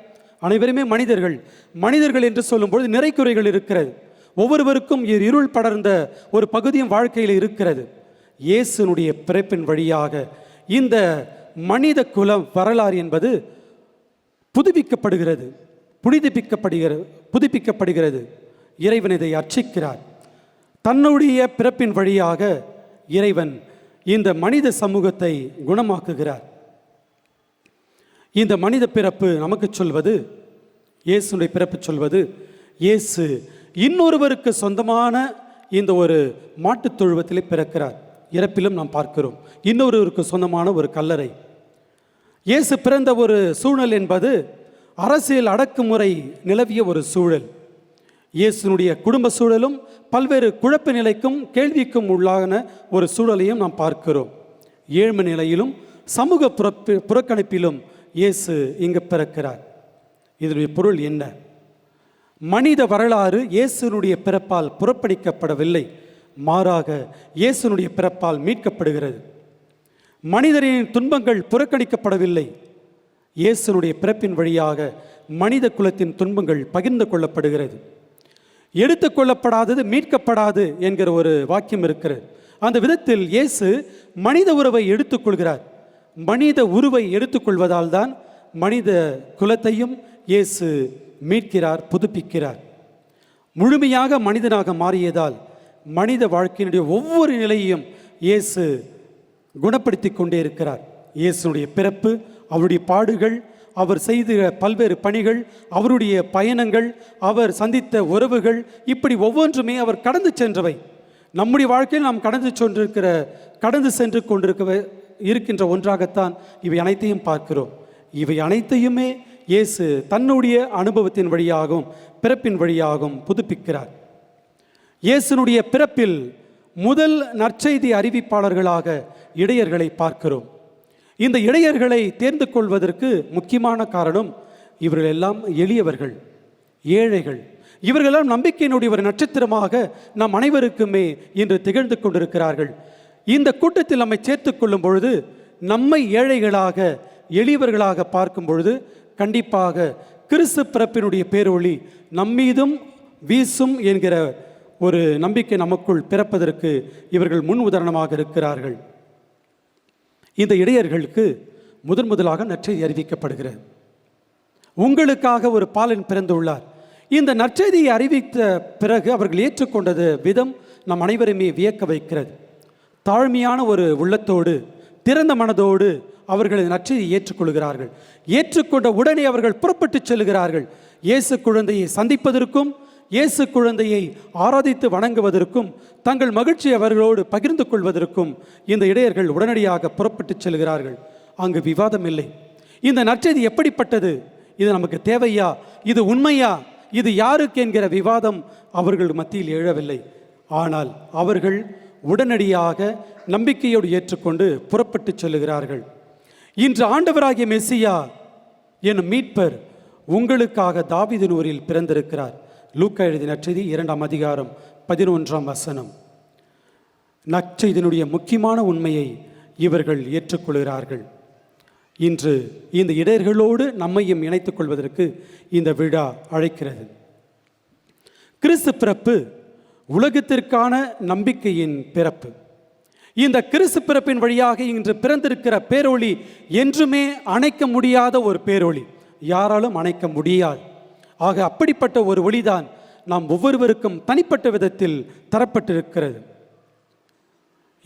அனைவருமே மனிதர்கள். மனிதர்கள் என்று சொல்லும்பொழுது நிறைக்குறைகள் இருக்கிறது. ஒவ்வொருவருக்கும் இருள் படர்ந்த ஒரு பகுதியும் வாழ்க்கையில் இருக்கிறது. இயேசுனுடைய பிறப்பின் வழியாக இந்த மனித குலம் வரலாறு என்பது புதுப்பிக்கப்படுகிறது. இறைவன் இதை அர்ச்சிக்கிறார். தன்னுடைய பிறப்பின் வழியாக இறைவன் இந்த மனித சமூகத்தை குணமாக்குகிறார். இந்த மனித பிறப்பு நமக்கு சொல்வது, இயேசுடைய பிறப்பு சொல்வது, இயேசு இன்னொருவருக்கு சொந்தமான இந்த ஒரு மாட்டுத் தொழுவத்திலே பிறக்கிறார். இறப்பிலும் நாம் பார்க்கிறோம் இன்னொருவருக்கு சொந்தமான ஒரு கல்லறை. இயேசு பிறந்த ஒரு சூழல் என்பது அரசியல் அடக்குமுறை நிலவிய ஒரு சூழல். இயேசுனுடைய குடும்ப சூழலும் பல்வேறு குழப்ப நிலைக்கும் கேள்விக்கும் உள்ளான ஒரு சூழலையும் நாம் பார்க்கிறோம். ஏழ்மை நிலையிலும் சமூக புறக்கணிப்பிலும் இயேசு இங்கு பிறக்கிறார். இதனுடைய பொருள் என்ன? மனித வரலாறு இயேசுனுடைய பிறப்பால் புறக்கணிக்கப்படவில்லை, மாறாக இயேசுனுடைய பிறப்பால் மீட்கப்படுகிறது. மனிதரின் துன்பங்கள் புறக்கணிக்கப்படவில்லை, இயேசுனுடைய பிறப்பின் வழியாக மனித குலத்தின் துன்பங்கள் பகிர்ந்து கொள்ளப்படுகிறது. எடுத்துக்கொள்ளப்படாதது மீட்கப்படாது என்கிற ஒரு வாக்கியம் இருக்கிறது. அந்த விதத்தில் இயேசு மனித உறவை எடுத்துக்கொள்கிறார். மனித உருவை எடுத்துக்கொள்வதால் தான் மனித குலத்தையும் இயேசு மீட்கிறார், புதுப்பிக்கிறார். முழுமையாக மனிதனாக மாறியதால் மனித வாழ்க்கையினுடைய ஒவ்வொரு நிலையையும் இயேசு குணப்படுத்தி கொண்டே இருக்கிறார். இயேசுடைய பிறப்பு, அவருடைய பாடுகள், அவர் செய்த பல்வேறு பணிகள், அவருடைய பயணங்கள், அவர் சந்தித்த உறவுகள், இப்படி ஒவ்வொன்றுமே அவர் கடந்து சென்றவை. நம்முடைய வாழ்க்கையில் நாம் கடந்து சென்று இருக்கின்ற ஒன்றாகத்தான் இவை அனைத்தையும் பார்க்கிறோம். இவை அனைத்தையுமே இயேசு தன்னுடைய அனுபவத்தின் வழியாகவும் பிறப்பின் வழியாகவும் புதுப்பிக்கிறார். இயேசுனுடைய பிறப்பில் முதல் நற்செய்தி அறிவிப்பாளர்களாக இடையர்களை பார்க்கிறோம். இந்த இடையர்களை தேர்ந்து கொள்வதற்கு முக்கியமான காரணம், இவர்கள் எல்லாம் எளியவர்கள், ஏழைகள். இவர்களெல்லாம் நம்பிக்கையினுடைய ஒரு நட்சத்திரமாக நம் அனைவருக்குமே இன்று திகழ்ந்து கொண்டிருக்கிறார்கள். இந்த கூட்டத்தில் நம்மை சேர்த்து கொள்ளும் பொழுது, நம்மை ஏழைகளாக எளியவர்களாக பார்க்கும் பொழுது, கண்டிப்பாக கிறிஸ்து பிறப்பினுடைய பேரொளி நம்மீதும் வீசும் என்கிற ஒரு நம்பிக்கை நமக்குள் பிறப்பதற்கு இவர்கள் முன் உதாரணமாக இருக்கிறார்கள். இந்த இடையர்களுக்கு முதலாக நற்செய்தி அறிவிக்கப்படுகிறது. உங்களுக்காக ஒரு பாலன் பிறந்துள்ளார். இந்த நற்செய்தியை அறிவித்த பிறகு அவர்கள் ஏற்றுக்கொண்டது விதம் நம் அனைவருமே வியக்க வைக்கிறது. தாழ்மையான ஒரு உள்ளத்தோடு திறந்த மனதோடு அவர்கள் நற்செய்தியை ஏற்றுக்கொள்கிறார்கள். ஏற்றுக்கொண்ட உடனே அவர்கள் புறப்பட்டு செல்கிறார்கள். இயேசு குழந்தையை சந்திப்பதற்கும் இயேசு குழந்தையை ஆராதித்து வணங்குவதற்கும் தங்கள் மகிழ்ச்சியை அவர்களோடு பகிர்ந்து கொள்வதற்கும் இந்த இடையர்கள் உடனடியாக புறப்பட்டு செல்கிறார்கள். அங்கு விவாதம் இல்லை. இந்த நற்செய்தி எப்படிப்பட்டது, இது நமக்கு தேவையா, இது உண்மையா, இது யாருக்கு என்கிற விவாதம் அவர்கள் மத்தியில் எழவில்லை. ஆனால் அவர்கள் உடனடியாக நம்பிக்கையோடு ஏற்றுக்கொண்டு புறப்பட்டு செல்லுகிறார்கள். இன்று ஆண்டவராகிய மெசியா என்னும் மீட்பர் உங்களுக்காக தாவீதின் ஊரில் பிறந்திருக்கிறார். லூக்கா எழுதிய நற்செய்தி 2ஆம் அதிகாரம் 11ஆம் வசனம். நற்செய்தியினுடைய முக்கியமான உண்மையை இவர்கள் ஏற்றுக்கொள்கிறார்கள். இன்று இந்த இடையர்களோடு நம்மையும் இணைத்துக் கொள்வதற்கு இந்த விழா அழைக்கிறது. கிறிஸ்து பிறப்பு உலகத்திற்கான நம்பிக்கையின் பிறப்பு. இந்த கிறிஸ்து பிறப்பின் வழியாக இன்று பிறந்திருக்கிற பேரொளி என்றுமே அணைக்க முடியாத ஒரு பேரொளி, யாராலும் அணைக்க முடியாது. ஆக அப்படிப்பட்ட ஒரு ஒளிதான் நாம் ஒவ்வொருவருக்கும் தனிப்பட்ட விதத்தில் தரப்பட்டிருக்கிறது.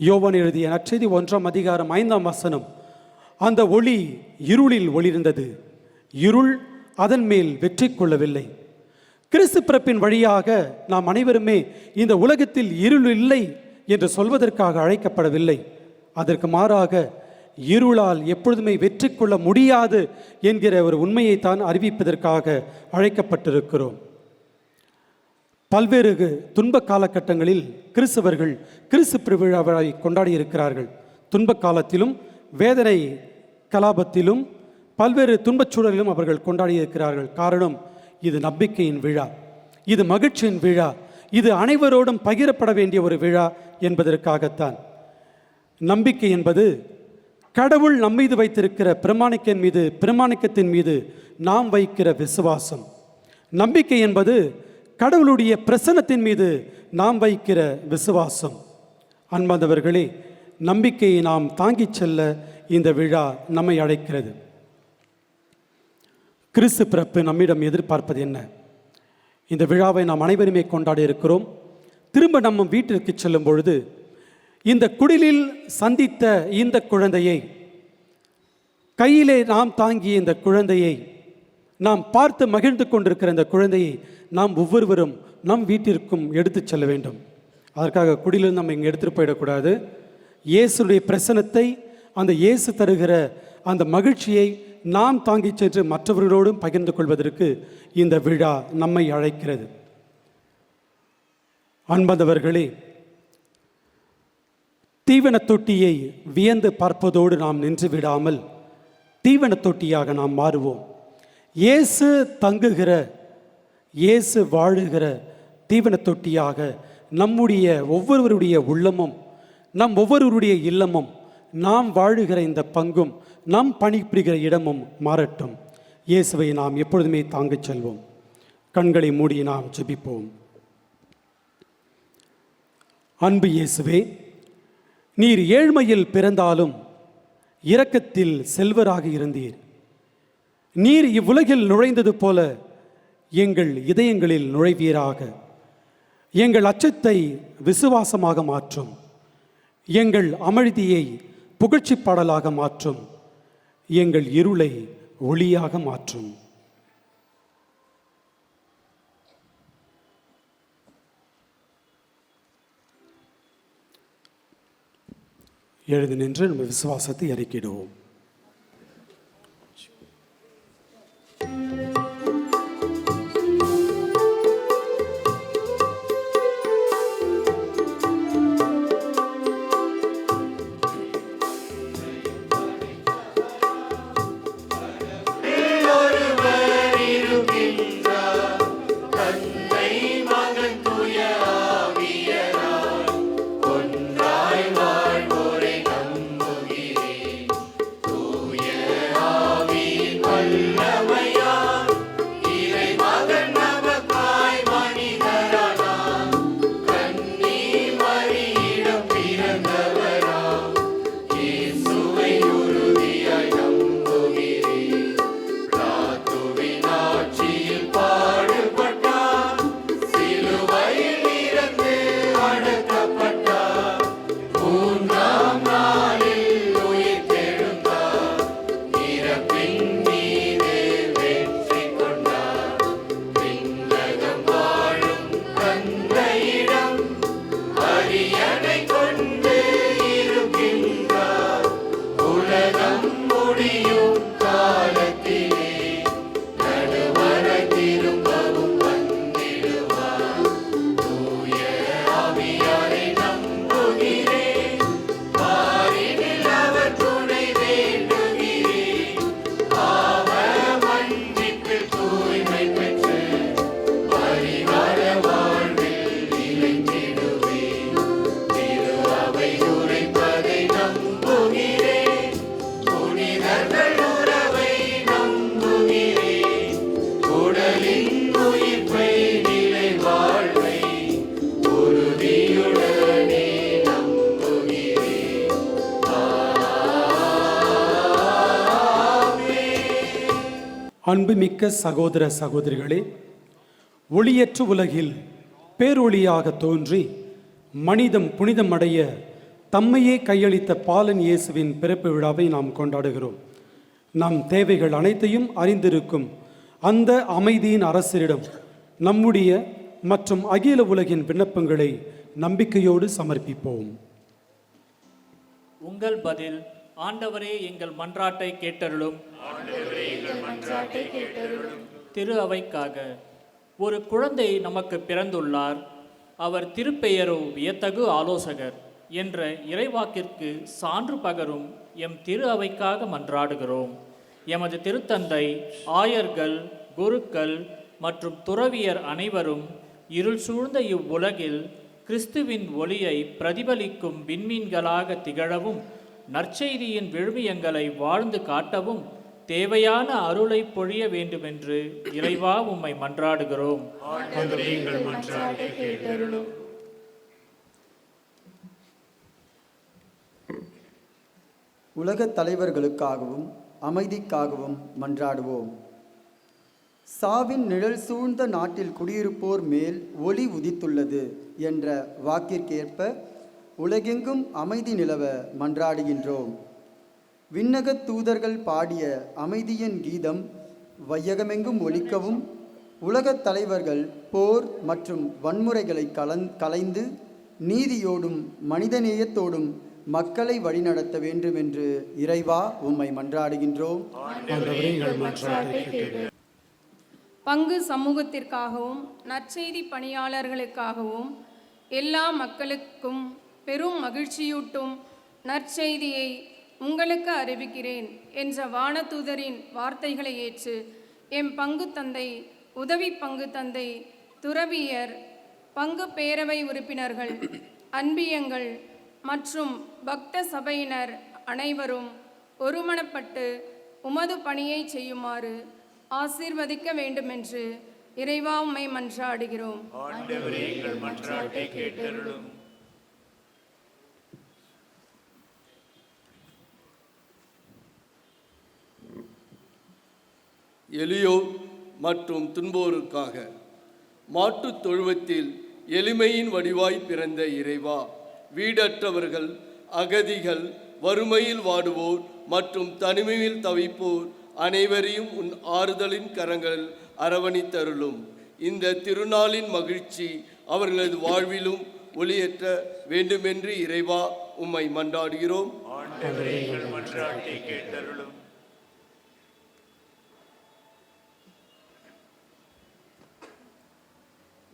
யோவான் எழுதிய நற்செய்தி 1ஆம் அதிகாரம் 5ஆம் வசனம், அந்த ஒளி இருளில் ஒளிர்ந்தது, இருள் அதன் மேல் வெற்றி கொள்ளவில்லை. கிறிஸ்து பிறப்பின் வழியாக நாம் அனைவருமே இந்த உலகத்தில் இருள் இல்லை என்று சொல்வதற்காக அழைக்கப்படவில்லை. அதற்கு மாறாக இருளால் எப்பொழுதுமே வெற்றி கொள்ள முடியாது என்கிற ஒரு உண்மையைத்தான் அறிவிப்பதற்காக அழைக்கப்பட்டிருக்கிறோம். பல்வேறு துன்ப காலகட்டங்களில் கிறிஸ்தவர்கள் கிறிஸ்து பெருவிழாவை கொண்டாடி இருக்கிறார்கள். துன்ப காலத்திலும் வேதனை கலாபத்திலும் பல்வேறு துன்பச் சூழலிலும் அவர்கள் கொண்டாடி இருக்கிறார்கள். காரணம், இது நம்பிக்கையின் விழா, இது மகிழ்ச்சியின் விழா, இது அனைவரோடும் பகிரப்பட வேண்டிய ஒரு விழா என்பதற்காகத்தான். நம்பிக்கை என்பது கடவுள் நம்மீது வைத்திருக்கிற பிரமாணிக்கத்தின் மீது நாம் வைக்கிற விசுவாசம். நம்பிக்கை என்பது கடவுளுடைய பிரசன்னத்தின் மீது நாம் வைக்கிற விசுவாசம். அன்பார்ந்தவர்களே, நம்பிக்கையை நாம் தாங்கிச் செல்ல இந்த விழா நம்மை அழைக்கிறது. கிறிஸ்து பிறப்பு நம்மிடம் எதிர்பார்ப்பது என்ன? இந்த விழாவை நாம் அனைவருமே கொண்டாடி இருக்கிறோம். திரும்ப நம்ம வீட்டிற்கு செல்லும் பொழுது இந்த குடிலில் சந்தித்த இந்த குழந்தையை, கையிலே நாம் தாங்கிய இந்த குழந்தையை, நாம் பார்த்து மகிழ்ந்து கொண்டிருக்கிற இந்த குழந்தையை நாம் ஒவ்வொருவரும் நம் வீட்டிற்கும் எடுத்து செல்ல வேண்டும். அதற்காக குடிலில் நம்ம இங்கே எடுத்துகிட்டு போயிடக்கூடாது. இயேசுடைய பிரசன்னத்தை, அந்த இயேசு தருகிற அந்த மகிழ்ச்சியை நாம் தாங்கி சென்று மற்றவர்களோடும் பகிர்ந்து கொள்வதற்கு இந்த விழா நம்மை அழைக்கிறது. அன்பந்தவர்களே, தீவன தொட்டியை வியந்து பார்ப்பதோடு நாம் நின்று விடாமல் தீவன தொட்டியாக நாம் மாறுவோம். இயேசு தங்குகிற, இயேசு வாழுகிற தீவன தொட்டியாக நம்முடைய ஒவ்வொருவருடைய உள்ளமும், நம் ஒவ்வொருவருடைய இல்லமும், நாம் வாழுகிற இந்த பங்கும், நாம் பணிபுரிகிற இடமும் மாறட்டும். இயேசுவை நாம் எப்பொழுதுமே தாங்கிச் செல்வோம். கண்களை மூடி நாம் ஜெபிப்போம். அன்பு இயேசுவே, நீர் ஏழ்மையில் பிறந்தாலும் இரக்கத்தில் செல்வராக இருந்தீர். நீர் இவ்வுலகில் நுழைந்தது போல எங்கள் இதயங்களில் நுழைவீராக. எங்கள் அச்சத்தை விசுவாசமாக மாற்றும், எங்கள் அமைதியை புகழ்ச்சி பாடலாக மாற்றும், எங்கள் இருளை ஒளியாக மாற்றும். எழுந்து நின்று நம்ம விசுவாசத்தை அறிக்கையிடுவோம். மன்னர்கள் உறவை நம்புகிறேன். உடலின் உயிர்ப்பை நிலை வாழ்வை உறுதியுடனே நம்புகிறேன். அன்புமிக்க சகோதர சகோதரிகளே, ஒளியற்ற உலகில் பேரொளியாக தோன்றி மனிதம் புனிதமடைய தம்மையே கையளித்த பாலன் இயேசுவின் பிறப்பு விழாவை நாம் கொண்டாடுகிறோம். நம் தேவைகள் அனைத்தையும் அறிந்திருக்கும் அந்த அமைதியின் அரசரிடம் நம்முடைய மற்றும் அகில உலகின் விண்ணப்பங்களை நம்பிக்கையோடு சமர்ப்பிப்போம். உங்கள் பதில்: ஆண்டவரே எங்கள் மன்றாட்டை கேட்டருளும். திரு அவைக்காக ஒரு குழந்தை நமக்கு பிறந்துள்ளார், அவர் திருப்பெயரோ வியத்தகு ஆலோசகர் என்ற இறைவாக்கிற்கு சான்று பகரும் எம் திரு அவைக்காக மன்றாடுகிறோம். எமது திருத்தந்தை, ஆயர்கள், குருக்கள் மற்றும் துறவியர் அனைவரும் இருள் சூழ்ந்த இவ்வுலகில் கிறிஸ்துவின் ஒளியை பிரதிபலிக்கும் விண்மீன்களாக திகழவும், நற்செய்தியின் விழுமியங்களை வாழ்ந்து காட்டவும் தேவையான அருளை பொழிய வேண்டுமென்று இறைவா உம்மை மன்றாடுகிறோம். உலகத் தலைவர்களுக்காகவும் அமைதிக்காகவும் மன்றாடுவோம். சாவின் நிழல் சூழ்ந்த நாட்டில் குடியிருப்போர் மேல் ஒளி உதித்துள்ளது என்ற வாக்கிற்கேற்ப உலகெங்கும் அமைதி நிலவ மன்றாடுகின்றோம். விண்ணகத் தூதர்கள் பாடிய அமைதியின் கீதம் வையகமெங்கும் ஒலிக்கவும், உலகத் தலைவர்கள் போர் மற்றும் வன்முறைகளை கலைந்து நீதியோடும் மனிதநேயத்தோடும் மக்களை வழிநடத்த வேண்டும் என்று இறைவா உம்மை மன்றாடுகின்றோம். பங்கு சமூகத்திற்காகவும் நற்செய்தி பணியாளர்களுக்காகவும் எல்லா மக்களுக்கும் பெரும் மகிழ்ச்சியூட்டும் நற்செய்தியை உங்களுக்கு அறிவிக்கிறேன் என்ற வானதூதரின் வார்த்தைகளை ஏற்று எம் பங்கு தந்தை, உதவி பங்கு தந்தை, துறவியர், பங்கு பேரவை உறுப்பினர்கள், அன்பியங்கள் மற்றும் பக்த சபையினர் அனைவரும் ஒருமனப்பட்டு உமது பணியை செய்யுமாறு ஆசீர்வதிக்க வேண்டுமென்று இறைவா உம்மை மன்றாடுகிறோம். எளியோர் மற்றும் துன்போருக்காக மாட்டுத் தொழுவத்தில் எளிமையின் வடிவாய் பிறந்த இறைவா, வீடற்றவர்கள், அகதிகள், வறுமையில் வாடுவோர் மற்றும் தனிமையில் தவிப்போர் அனைவரையும் உன் ஆறுதலின் கரங்களில் அரவணைத்தருளும். இந்த திருநாளின் மகிழ்ச்சி அவர்களது வாழ்விலும் ஒளியேற்ற வேண்டுமென்று இறைவா உம்மை மன்றாடுகிறோம்.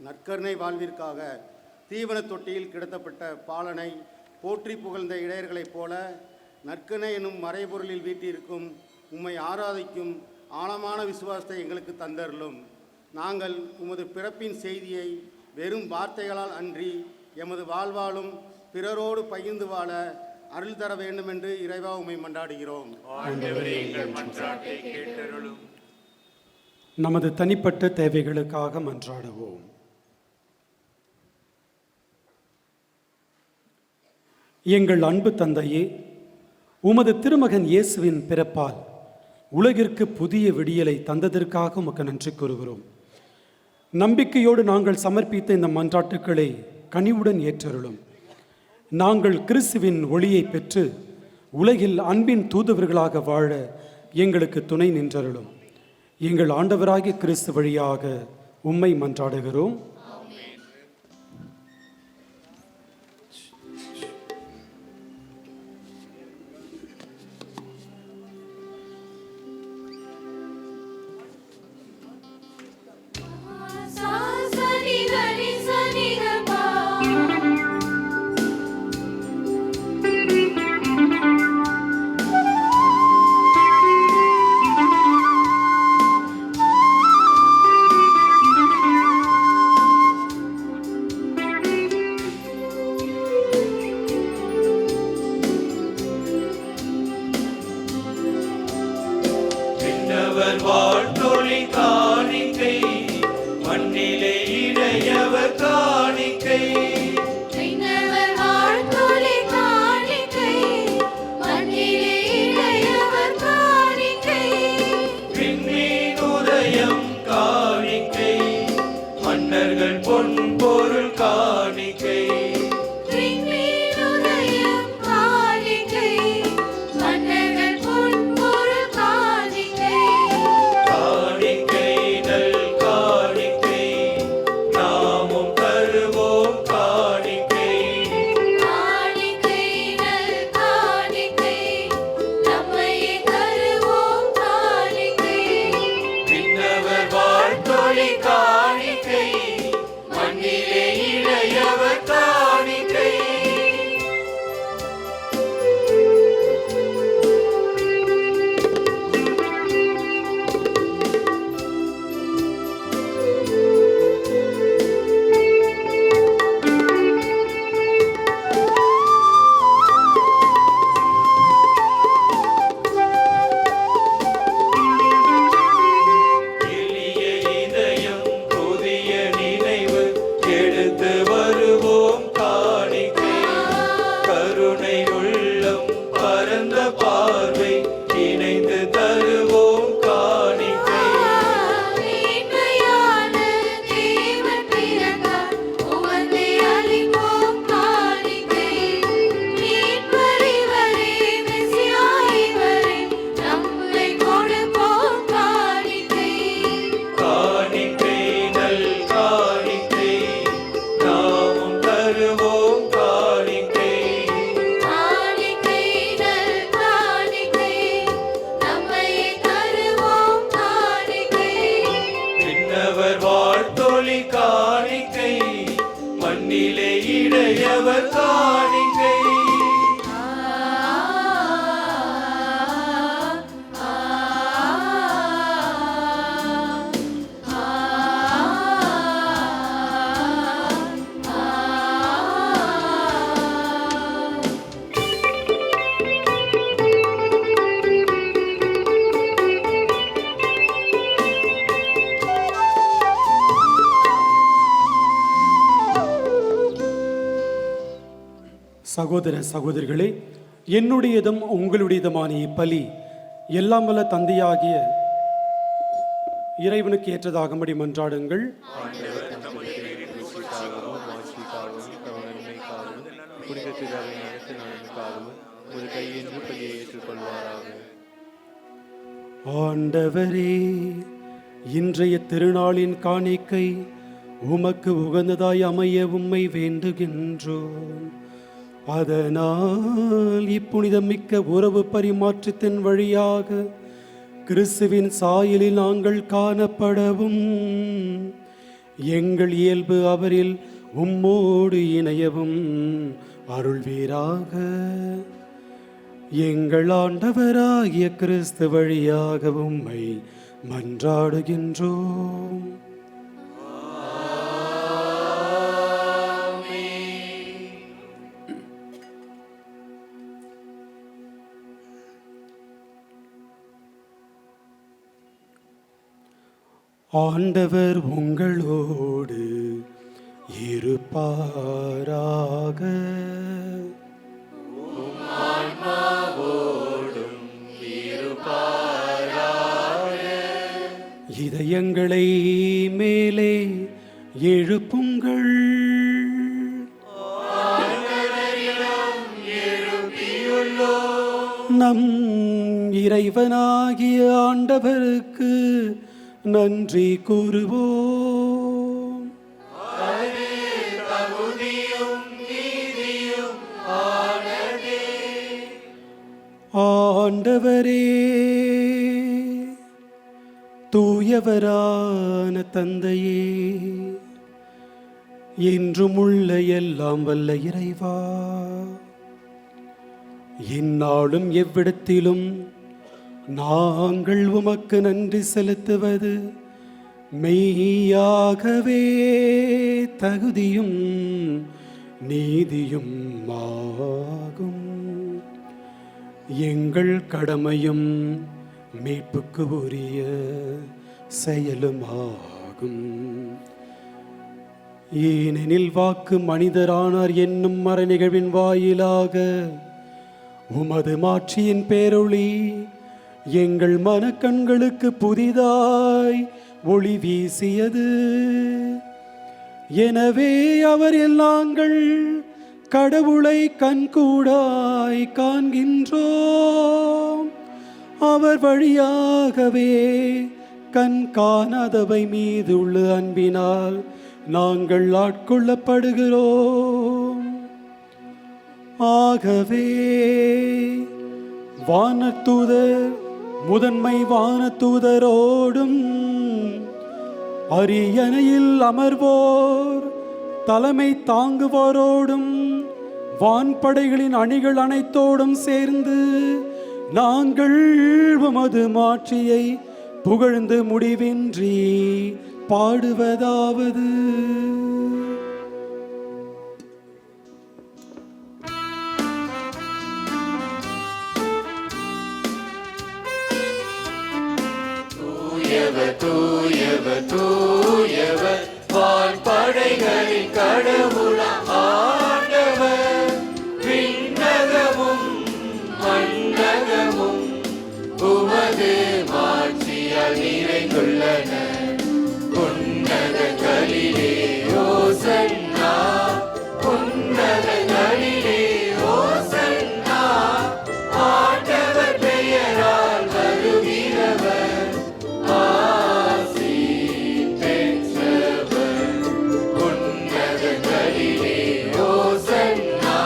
நற்கருணை வாழ்விற்காக தீவன தொட்டியில் கிடத்தப்பட்ட பாலனை போற்றி புகழ்ந்த இடையர்களைப் போல நற்கருணை எனும் மறைபொருளில் வீட்டிற்கும் உம்மை ஆராதிக்கும் ஆழமான விசுவாசத்தை எங்களுக்கு தந்தருளும். நாங்கள் உமது பிறப்பின் செய்தியை வெறும் வார்த்தைகளால் அன்றி எமது வாழ்வாலும் பிறரோடு பகிர்ந்து வாழ அருள் தர வேண்டும் என்று இறைவா உம்மை மன்றாடுகிறோம். நமது தனிப்பட்ட தேவைகளுக்காக மன்றாடுவோம். எங்கள் அன்பு தந்தையே, உமது திருமகன் இயேசுவின் பிறப்பால் உலகிற்கு புதிய விடியலை தந்ததற்காக உமக்கு நன்றி கூறுகிறோம். நம்பிக்கையோடு நாங்கள் சமர்ப்பித்த இந்த மன்றாட்டுக்களை கனிவுடன் ஏற்றருளும். நாங்கள் கிறிஸ்துவின் ஒளியை பெற்று உலகில் அன்பின் தூதுவர்களாக வாழ எங்களுக்கு துணை நின்றருளும். எங்கள் ஆண்டவராகிய கிறிஸ்து வழியாக உம்மை மன்றாடுகிறோம். விண்ணவர் வாழ்த்தொழி காணிக்கை மண்ணிலே இடையவர் காணிக்கை விண்ணவர் வாழ்த்தொழி காணிக்கை மண்ணிலே இடையவர் காணிக்கை விண்மீன் உதயம் காணிக்கை மன்னர்கள் பொன்பொருள் காணிக்கை விண்மீன் உதயம் காணிக்கை மன்னர்கள் பொன்பொருள் காணிக்கை காணிக்கை நல் காணிக்கை நாமும் தருவோம் காணிக்கை காணிக்கை நல் காணிக்கை நம்மையே தருவோம் காணிக்கை விண்ணவர் வாழ்த்தொழி காணிக்கை மண்ணிலே இளையவர் காணிக்கை எளிய இதயம் புதிய நினைவு எடுத்து வருவோம் காணிக்கை கருணை உள்ளம் பரந்த பார்வை இணைந்து தருவோம் காணிக்கை மேன்மையான தேவன் பிறந்தார் உமதை அளிப்போம் காணிக்கை மீட்பர் இவரே மெசியா இவரே நம்மை கொடுப்போம் காணிக்கை காணிக்கை நல் காணிக்கை நாமும் தருவோம் காணிக்கை காணிக்கை நல் காணிக்கை நம்மையே தருவோம் காணிக்கை விண்ணவர் வாழ்த்தொழி காணிக்கை மண்ணிலே இடையவர் காணிக்கை சகோதர சகோதரிகளே, என்னுடையதும் உங்களுடையதுமான இப்பலி எல்லாம் வல்ல தந்தையாகிய இறைவனுக்கு ஏற்றதாகும்படி மன்றாடுங்கள். ஆண்டவரே, இன்றைய திருநாளின் காணிக்கை உமக்கு உகந்ததாய் அமைய உம்மை வேண்டுகின்றோம். அதனால் இப்புனிதம் மிக்க உறவு பரிமாற்றத்தின் வழியாக கிறிஸ்துவின் சாயலில் நாங்கள் காணப்படவும் எங்கள் இயல்பு அவரில் உம்மோடு இணையவும் அருள்வீராக. எங்கள் ஆண்டவராகிய கிறிஸ்து வழியாக உம்மை மன்றாடுகின்றோம். ஆண்டவர் உங்களோடு இருப்பாராக. இதயங்களை மேலே எழுப்புங்கள். நம் இறைவனாகிய ஆண்டவருக்கு நன்றி கூறுவோம். ஆண்டவரே, தூயவரான தந்தையே, என்றும் உள்ள எல்லாம் வல்ல இறைவா, இந்நாளும் எவ்விடத்திலும் நாங்கள் உமக்கு நன்றி செலுத்துவது மெய்யாகவே தகுதியும் நீதியும் ஆகும். எங்கள் கடமையும் மீட்புக்கு உரிய செயலுமாகும். ஏனெனில் வாக்கு மனிதரானார் என்னும் மறைநிகழ்வின் வாயிலாக உமது மாட்சியின் பேரொளி எங்கள் மனக்கண்களுக்கு புதிதாய் ஒளி வீசியது. எனவே அவரில் நாங்கள் கடவுளை கண்கூடாய் காண்கின்றோம். அவர் வழியாகவே கண் காணாதவை மீது உள்ள அன்பினால் நாங்கள் ஆட்கொள்ளப்படுகிறோம். ஆகவே வானதூதர் முதன்மை வானதூதரோடும் அரியணையில் அமர்வோர் தலைமை தாங்குவோரோடும் வான்படைகளின் அணிகள் அனைத்தோடும் சேர்ந்து நாங்கள் உமது மாட்சியை புகழ்ந்து முடிவின்றி பாடுவதாவது: தூயவர் தூயவர் தூயவர் வான்படைகளின் கடவுளாம் ஆண்டவர். விண்ணகமும் மண்ணகமும் உமது மாட்சியால் நிறைந்துள்ளன. உன்னதங்களிலே ஓசன்னா, உன்னதங்களிலே ஓசன்னா. ஆண்டவர் பெயரால் வருகிறவர் ஆசி பெற்றவர். உன்னதங்களிலே ஓசன்னா,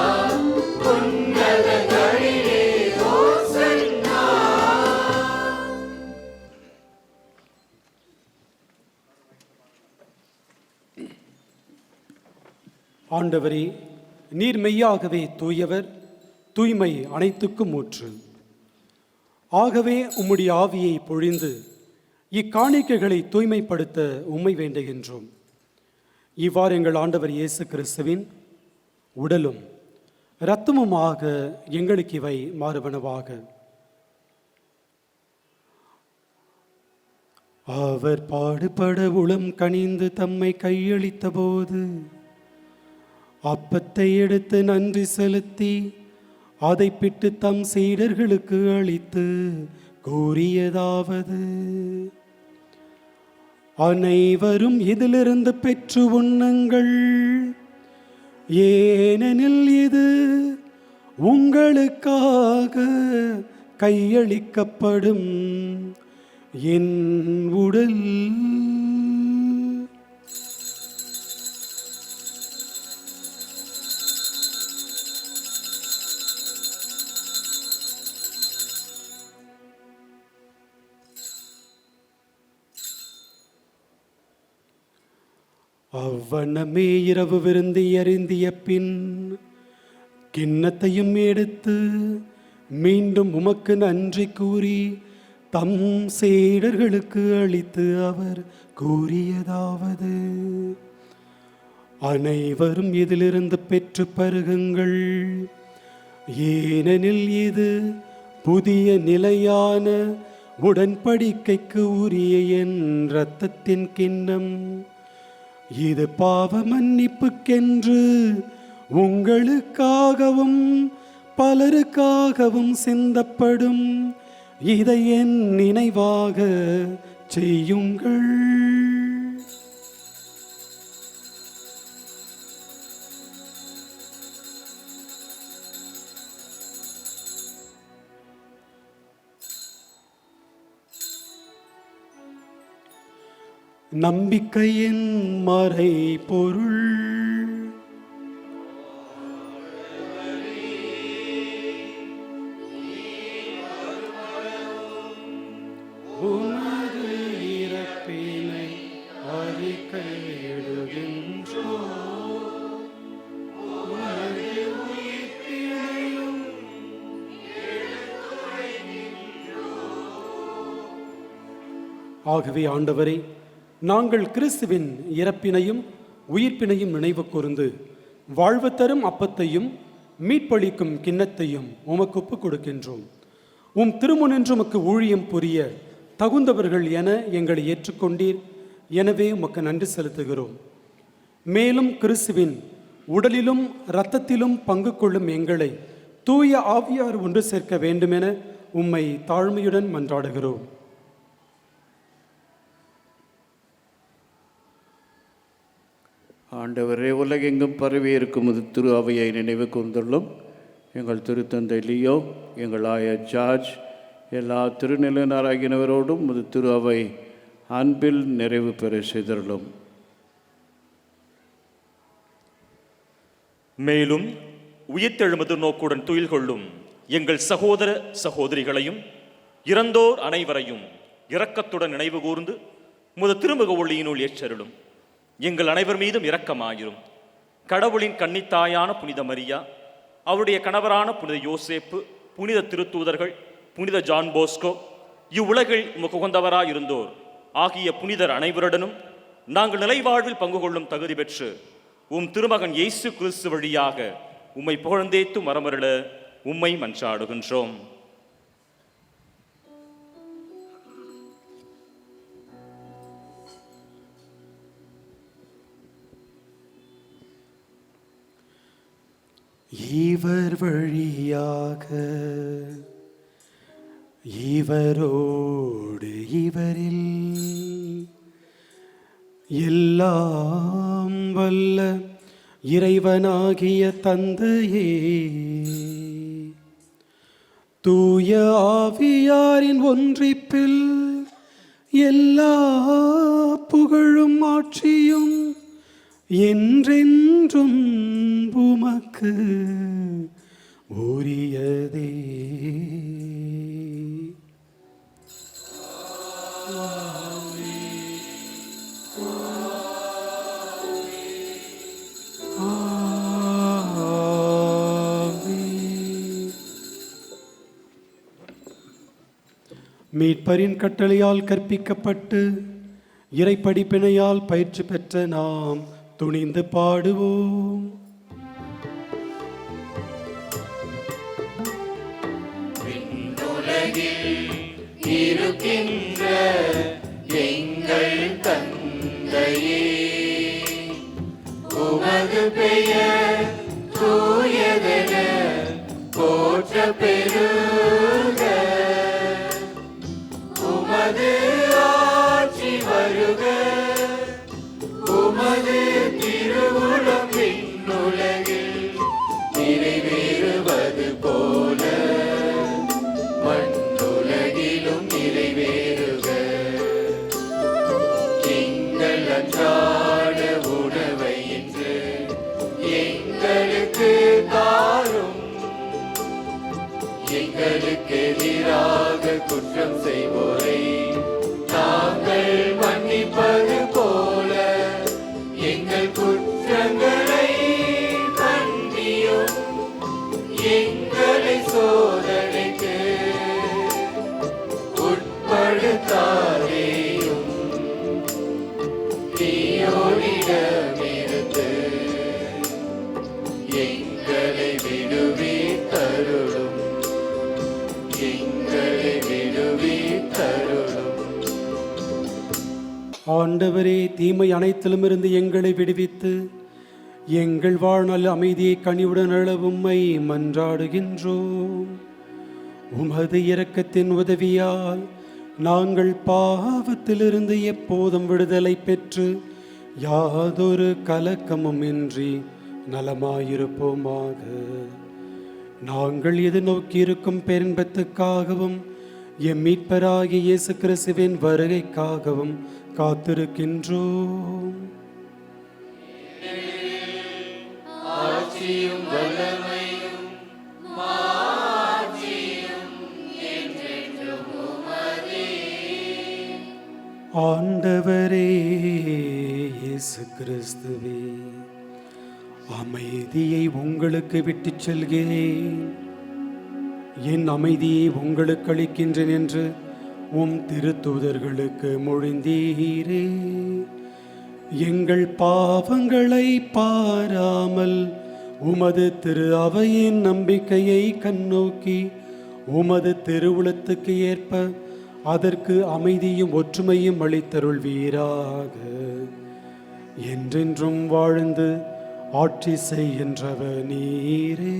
உன்னதங்களிலே ஓசன்னா. ஆண்டவரே, நீர் மெய்யாகவே தூயவர், தூய்மை அனைத்துக்கும் ஊற்று. ஆகவே உம்முடைய ஆவியை பொழிந்து இக்காணிக்கைகளை தூய்மைப்படுத்த உம்மை வேண்டுகின்றோம். இவ்வாறு எங்கள் ஆண்டவர் இயேசு கிறிஸ்துவின் உடலும் இரத்தமுமாக எங்களுக்கு இவை மாறுவனவாக. அவர் பாடுபட உளம் கனிந்து தம்மை கையளித்த போது அப்பத்தை எடுத்து நன்றி செலுத்தி அதை பிட்டு தம் சீடர்களுக்கு அளித்து கூறியதாவது: அனைவரும் இதிலிருந்து பெற்று உண்ணுங்கள், ஏனெனில் இது உங்களுக்காக கையளிக்கப்படும் என் உடல். அவ்வண்ணமே இரவு விருந்தை அருந்திய பின் கிண்ணத்தையும் எடுத்து மீண்டும் உமக்கு நன்றி கூறி தம் சீடர்களுக்கு அளித்து அவர் கூறியதாவது: அனைவரும் இதிலிருந்து பெற்று பருகுங்கள், ஏனெனில் இது புதிய நிலையான உடன்படிக்கைக்கு உரிய என் இரத்தத்தின் கிண்ணம். இது பாவ மன்னிப்புக்கென்று உங்களுக்காகவும் பலருக்காகவும் சிந்தப்படும். இதை என் நினைவாக செய்யுங்கள். நம்பிக்கையின் மறை பொருள். உமது இறப்பினை அறிக்கையிடுகின்றோம், உமது உயிர்ப்பினையும் ஆகவே ஆண்டவரே, நாங்கள் கிறிஸ்துவின் இறப்பினையும் உயிர்ப்பினையும் நினைவு கூர்ந்து வாழ்வு தரும் அப்பத்தையும் மீட்பளிக்கும் கிண்ணத்தையும் உமக்கு ஒப்புக் கொடுக்கின்றோம். உம் திருமுனின்று உமக்கு ஊழியம் புரிய தகுந்தவர்கள் என எங்களை ஏற்றுக்கொண்டீர். எனவே உமக்கு நன்றி செலுத்துகிறோம். மேலும் கிறிஸ்துவின் உடலிலும் இரத்தத்திலும் பங்கு கொள்ளும் எங்களை தூய ஆவியார் ஒன்று சேர்க்க வேண்டுமென உம்மை தாழ்மையுடன் மன்றாடுகிறோம். ஆண்டவரே, உலகெங்கும் பரவி இருக்கும் திரு அவையை நினைவு கூர்ந்துள்ளோம். எங்கள் திருத்தந்தை லியோ, எங்கள் ஆயர் ஜார்ஜ், எல்லா திருநிலையினராகினவரோடும் திரு அவை அன்பில் நிறைவு பெற செய்துள்ளோம். மேலும் உயிர்த்தெழுமது நோக்குடன் துயில் கொள்ளும் எங்கள் சகோதர சகோதரிகளையும் இறந்தோர் அனைவரையும் இரக்கத்துடன் நினைவு கூர்ந்து முத திருமுக ஒளியினுள் ஏற்றருளும். எங்கள் அனைவர் மீதும் இரக்கமாயிரும். கடவுளின் கன்னித்தாயான புனித மரியா, அவருடைய கணவரான புனித யோசேப்பு, புனித திருத்தூதர்கள், புனித ஜான் போஸ்கோ, இவ்வுலகில் உமக்கு உகந்தவராயிருந்தோர் ஆகிய புனிதர் அனைவருடனும் நாங்கள் நிலைவாழ்வில் பங்கு கொள்ளும் தகுதி பெற்று உம் திருமகன் இயேசு கிறிஸ்து வழியாக உம்மை புகழ்ந்தேத்து மரமருள உம்மை மன்றாடுகின்றோம். இவர் வழியாக இவரோடு இவரில் எல்லாம் வல்ல இறைவனாகிய தந்தையே, தூய ஆவியாரின் ஒன்றிப்பில் எல்லா புகழும் ஆட்சியும் என்றென்றும் உமக்கு உரியதே. மீட்பரின் கட்டளையால் கற்பிக்கப்பட்டு இறைப்படிப்பினையால் பயிற்சி பெற்ற நாம் துணிந்து பாடுவோம். இருக்கின்ற எங்கள் தந்தையே, உமது பெயர் தூயதென போற்ற பெறுக. உமது ஆட்சி வருக. உமது திருவுளம் விண்ணுலகில் நிறைவேறுவது போல மண்ணுலகிலும் நிறைவேறுக. எங்கள் அன்றாட உணவை இன்று எங்களுக்கு தாரும். எங்களுக்கு எதிராக குற்றம் செய்வோரை நாங்கள் மன்னிப்பது போல எங்கள் குற்றங்களை மன்னியும். எங்களை சோதனைக்கு உட்படுத்தாதேயும், தீயோனிடமிருந்து எங்களை விடுவித்தருளும். எங்களை விடுவித்தருளும். ஆண்டவரே, தீமை அனைத்திலுமிருந்து எங்களை விடுவித்து எங்கள் வாழ்நாள் அமைதியை கனிவுடன் அள உம்மை மன்றாடுகின்றோம். உமது இரக்கத்தின் உதவியால் நாங்கள் பாவத்திலிருந்து எப்போதும் விடுதலை பெற்று யாதொரு கலக்கமும் இன்றி நலமாயிருப்போமாக. நாங்கள் எதிர்நோக்கியிருக்கும் பேரின்பத்துக்காகவும் எம் மீட்பராகிய இயேசு கிறிஸ்துவின் வருகைக்காகவும் காத்திருக்கின்றோம். ஆட்சியும் வல்லமையும் மாட்சியும் என்றென்றும் உமதே. ஆண்டவரே இயேசு கிறிஸ்துவே, அமைதியை உங்களுக்கு விட்டுச் செல்கிறேன், என் அமைதியை உங்களுக்கு அளிக்கின்றேன் என்று உம் திருத்தூதர்களுக்கு மொழிந்தீரே. எங்கள் பாவங்களை பாராமல் உமது திரு அவையின் நம்பிக்கையை கண்ணோக்கி உமது திருவுளத்துக்கு ஏற்ப அதற்கு அமைதியும் ஒற்றுமையும் அளித்தருள்வீராக. என்றென்றும் வாழ்ந்து ஆட்சி செய்கின்றவர் நீரே.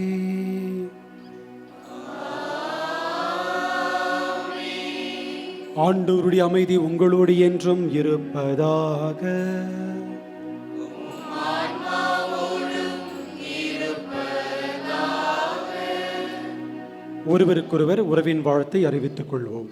ஆண்டவருடைய அமைதி உங்களோடு என்றும் இருப்பதாக. ஒருவருக்கொருவர் உறவின் வாழ்த்தை அறிவித்துக் கொள்வோம்.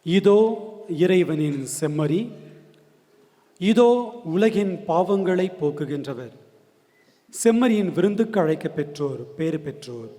இதோ இறைவனின் செம்மறி, இதோ உலகின் பாவங்களை போக்குகின்றவர். செம்மறியின் விருந்துக்கு அழைக்க பெற்றோர் பேறு பெற்றோர்.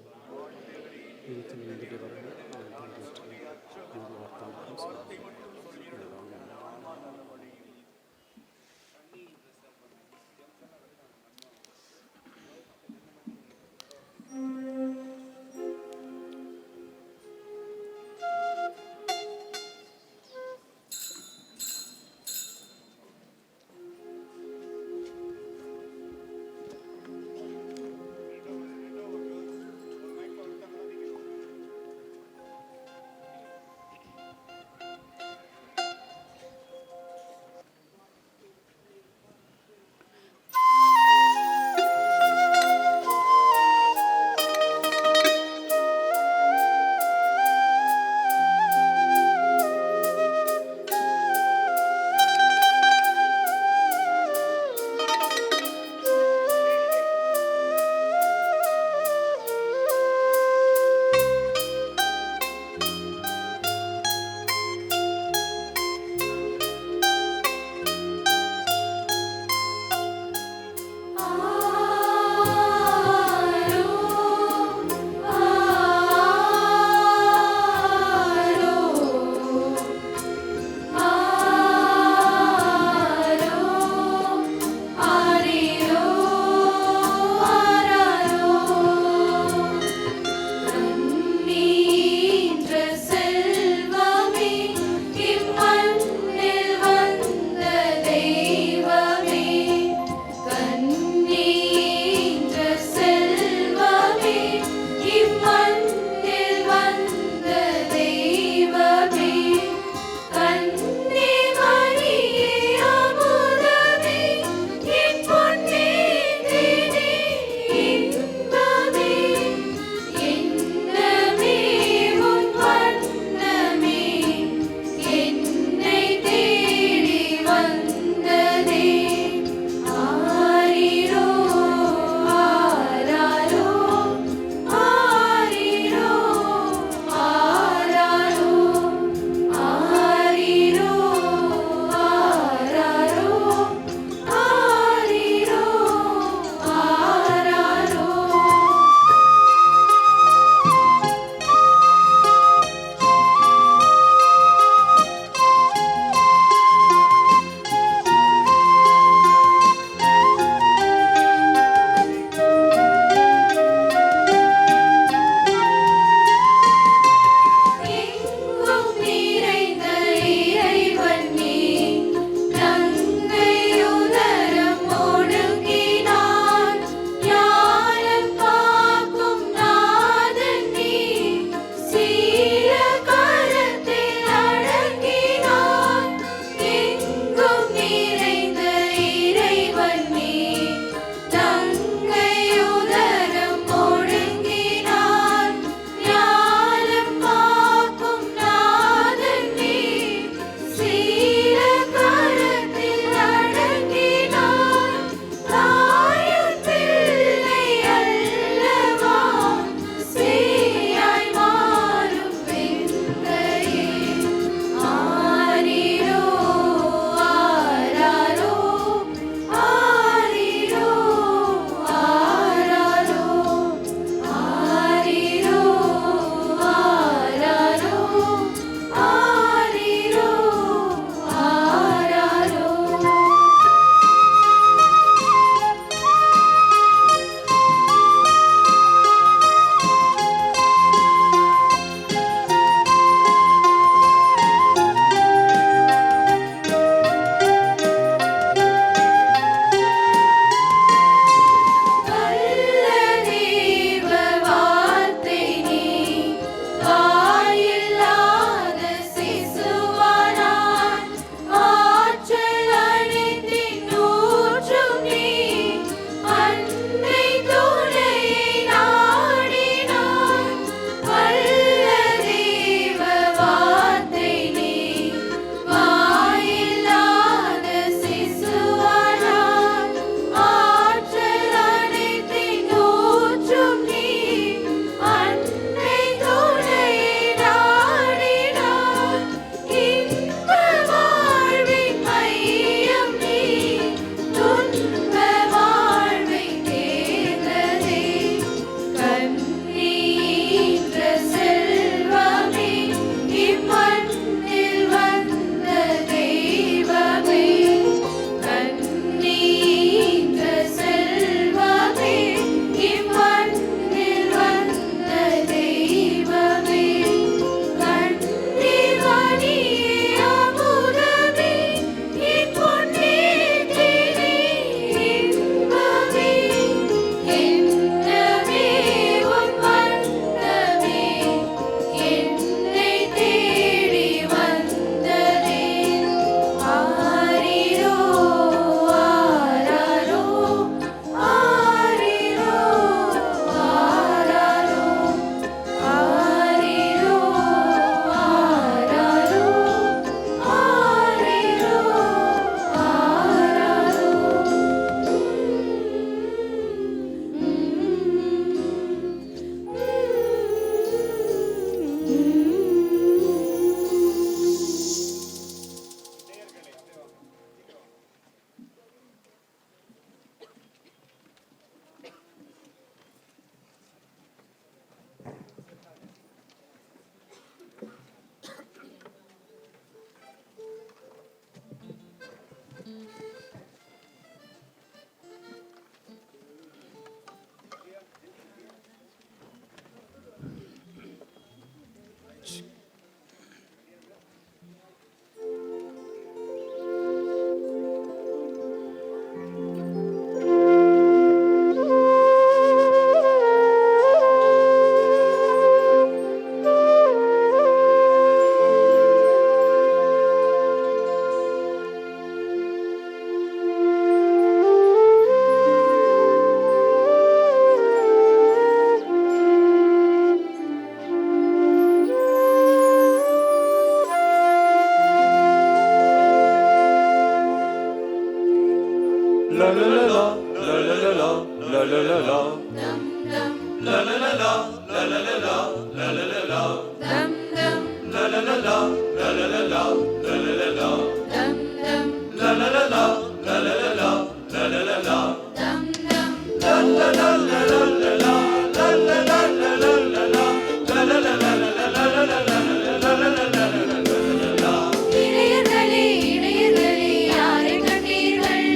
இளையர்களே இளையர்களே யாரை கண்டீர்கள்?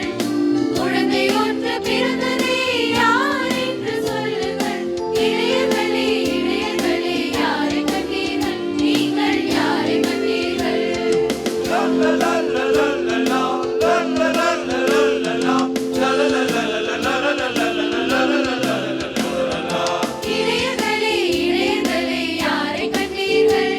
குழந்தை ஒன்று பிறந்ததே, யார் என்று சொல்லுங்கள். இளையர்களே இளையர்களே யாரை கண்டீர்கள்? நீங்கள் யாரை கண்டீர்கள்? இளையர்களே இளையர்களே யாரை கண்டீர்கள்?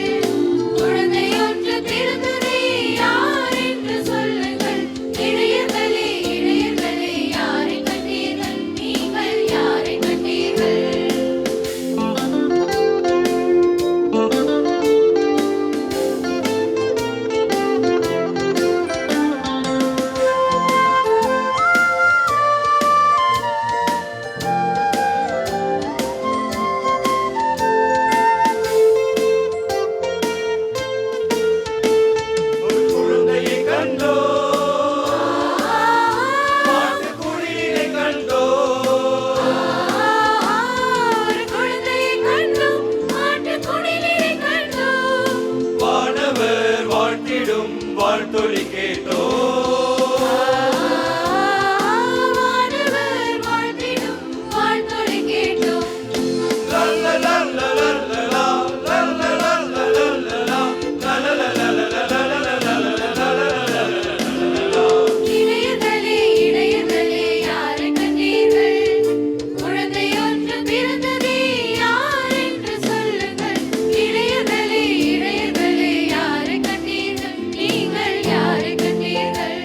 குழந்தை ஒன்று பிறந்ததே, யார் என்று சொல்லுங்கள். இளையர்களே இளையர்களே யாரை கண்டீர்கள்? நீங்கள் யாரை கண்டீர்கள்? குழந்தையை கண்டோ, மாட்டுக்குடிலை கண்டோ, ஒரு குழந்தையை கண்டோம், ஆட்டுக்குடிலை கண்டோம். வானவர் வாழ்த்திடும் வாழ்த்தொலி கேட்டோ. வானவர் வாழ்த்திடும் வாழ்த்தொலி கேட்டோம். இளையர்களே இளையர்களே யாரை கண்டீர்கள்? குழந்தை ஒன்று பிறந்ததே, யார் என்று சொல்லுங்கள். இளையர்களே இளையர்களே யாரை கண்டீர்கள்? நீங்கள் யாரை கண்டீர்கள்?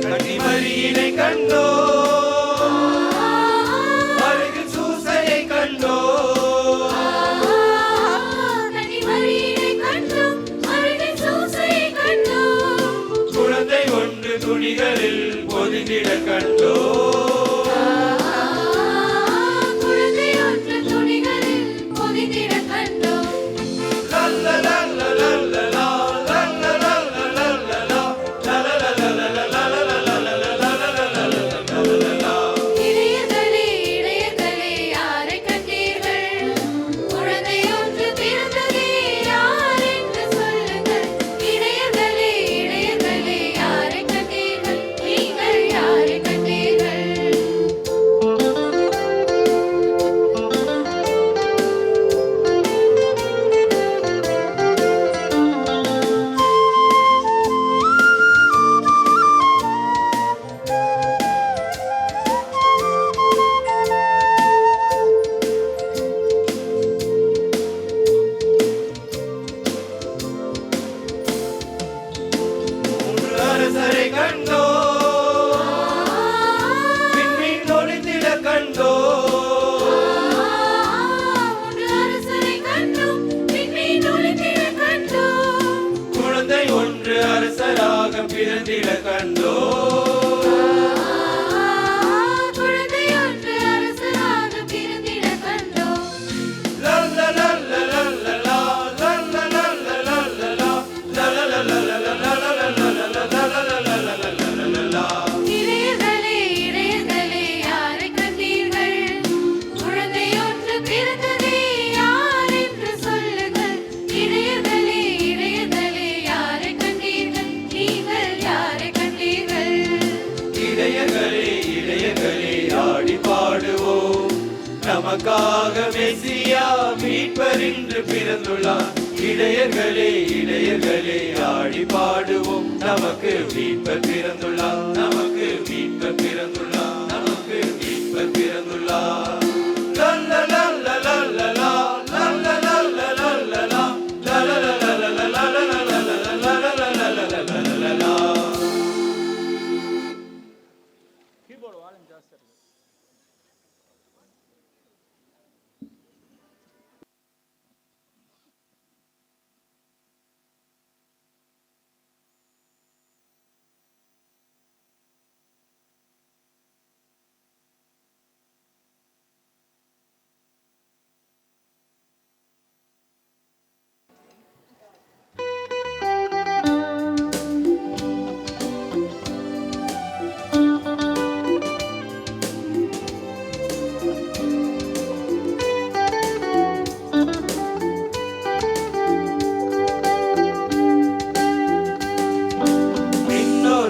கன்னிமரியினை கண்டோ, அருகில் சூசையை கண்டோ. கன்னிமரியினை கண்டோம், அருகில் சூசையை கண்டோம். குழந்தை ஒன்று துணிகளில் பொதிந்திட கண்டோ. குழந்தை ஒன்று துணிகளில் பொதிந்திட கண்டோம். இளையர்களே இளையர்களே யாரை கண்டீர்கள்? குழந்தை ஒன்று பிறந்ததே, யார் என்று சொல்லுங்கள். இளையர்களே இளையர்களே யாரை கண்டீர்கள்? நீங்கள் யாரை கண்டீர்கள்? மூன்று அரசரை கண்டோ, விண்மீன் ஒளிந்திட கண்டோ. மூன்று அரசரை கண்டோம், விண்மீன் ஒளிந்திட கண்டோம். குழந்தை ஒன்று அரசராக பிறந்திட கண்டோ. குழந்தை ஒன்று அரசராக பிறந்திட கண்டோம். லல்லலல்லலல்லலா, லல்லலல்லலல்லலா, லல்லலல்லலல்லலா, நமக்காக மெசியா மீட்பர் இன்று பிறந்துள்ளார். இடையர்களே இடையர்களே ஆடி பாடுவோம், நமக்கு மீட்பர் பிறந்துள்ளார், நமக்கு மீட்பர் பிறந்துள்ளார், நமக்கு மீட்பர் பிறந்துள்ளார்.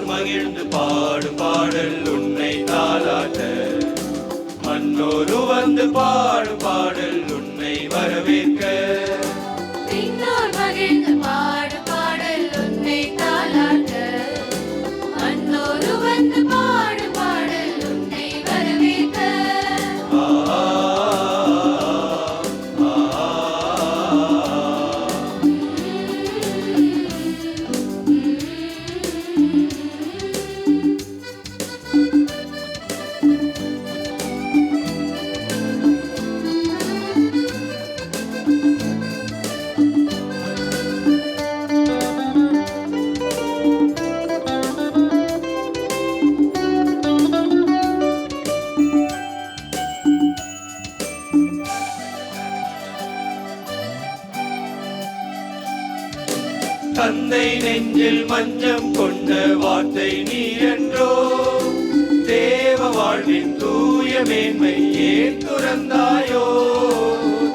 மகிழ்ந்து பாடும் பாடல் உன்னை தாளாட்ட, மன்னோரு வந்து பாடும் பாடல் உன்னை வரவேற்க. விண்ணோர் மகிழ்ந்து பாடும் பாடல் உன்னை தாளாட்ட, மன்னோரு வந்து பாடும் பாடல் உன்னை வரவேற்க. தந்தை நெஞ்சில் மஞ்சம் கொண்ட வார்த்தை நீ என்றோ, தேவ வாழ்வின் தூய மேன்மை ஏன் துறந்தாயோ.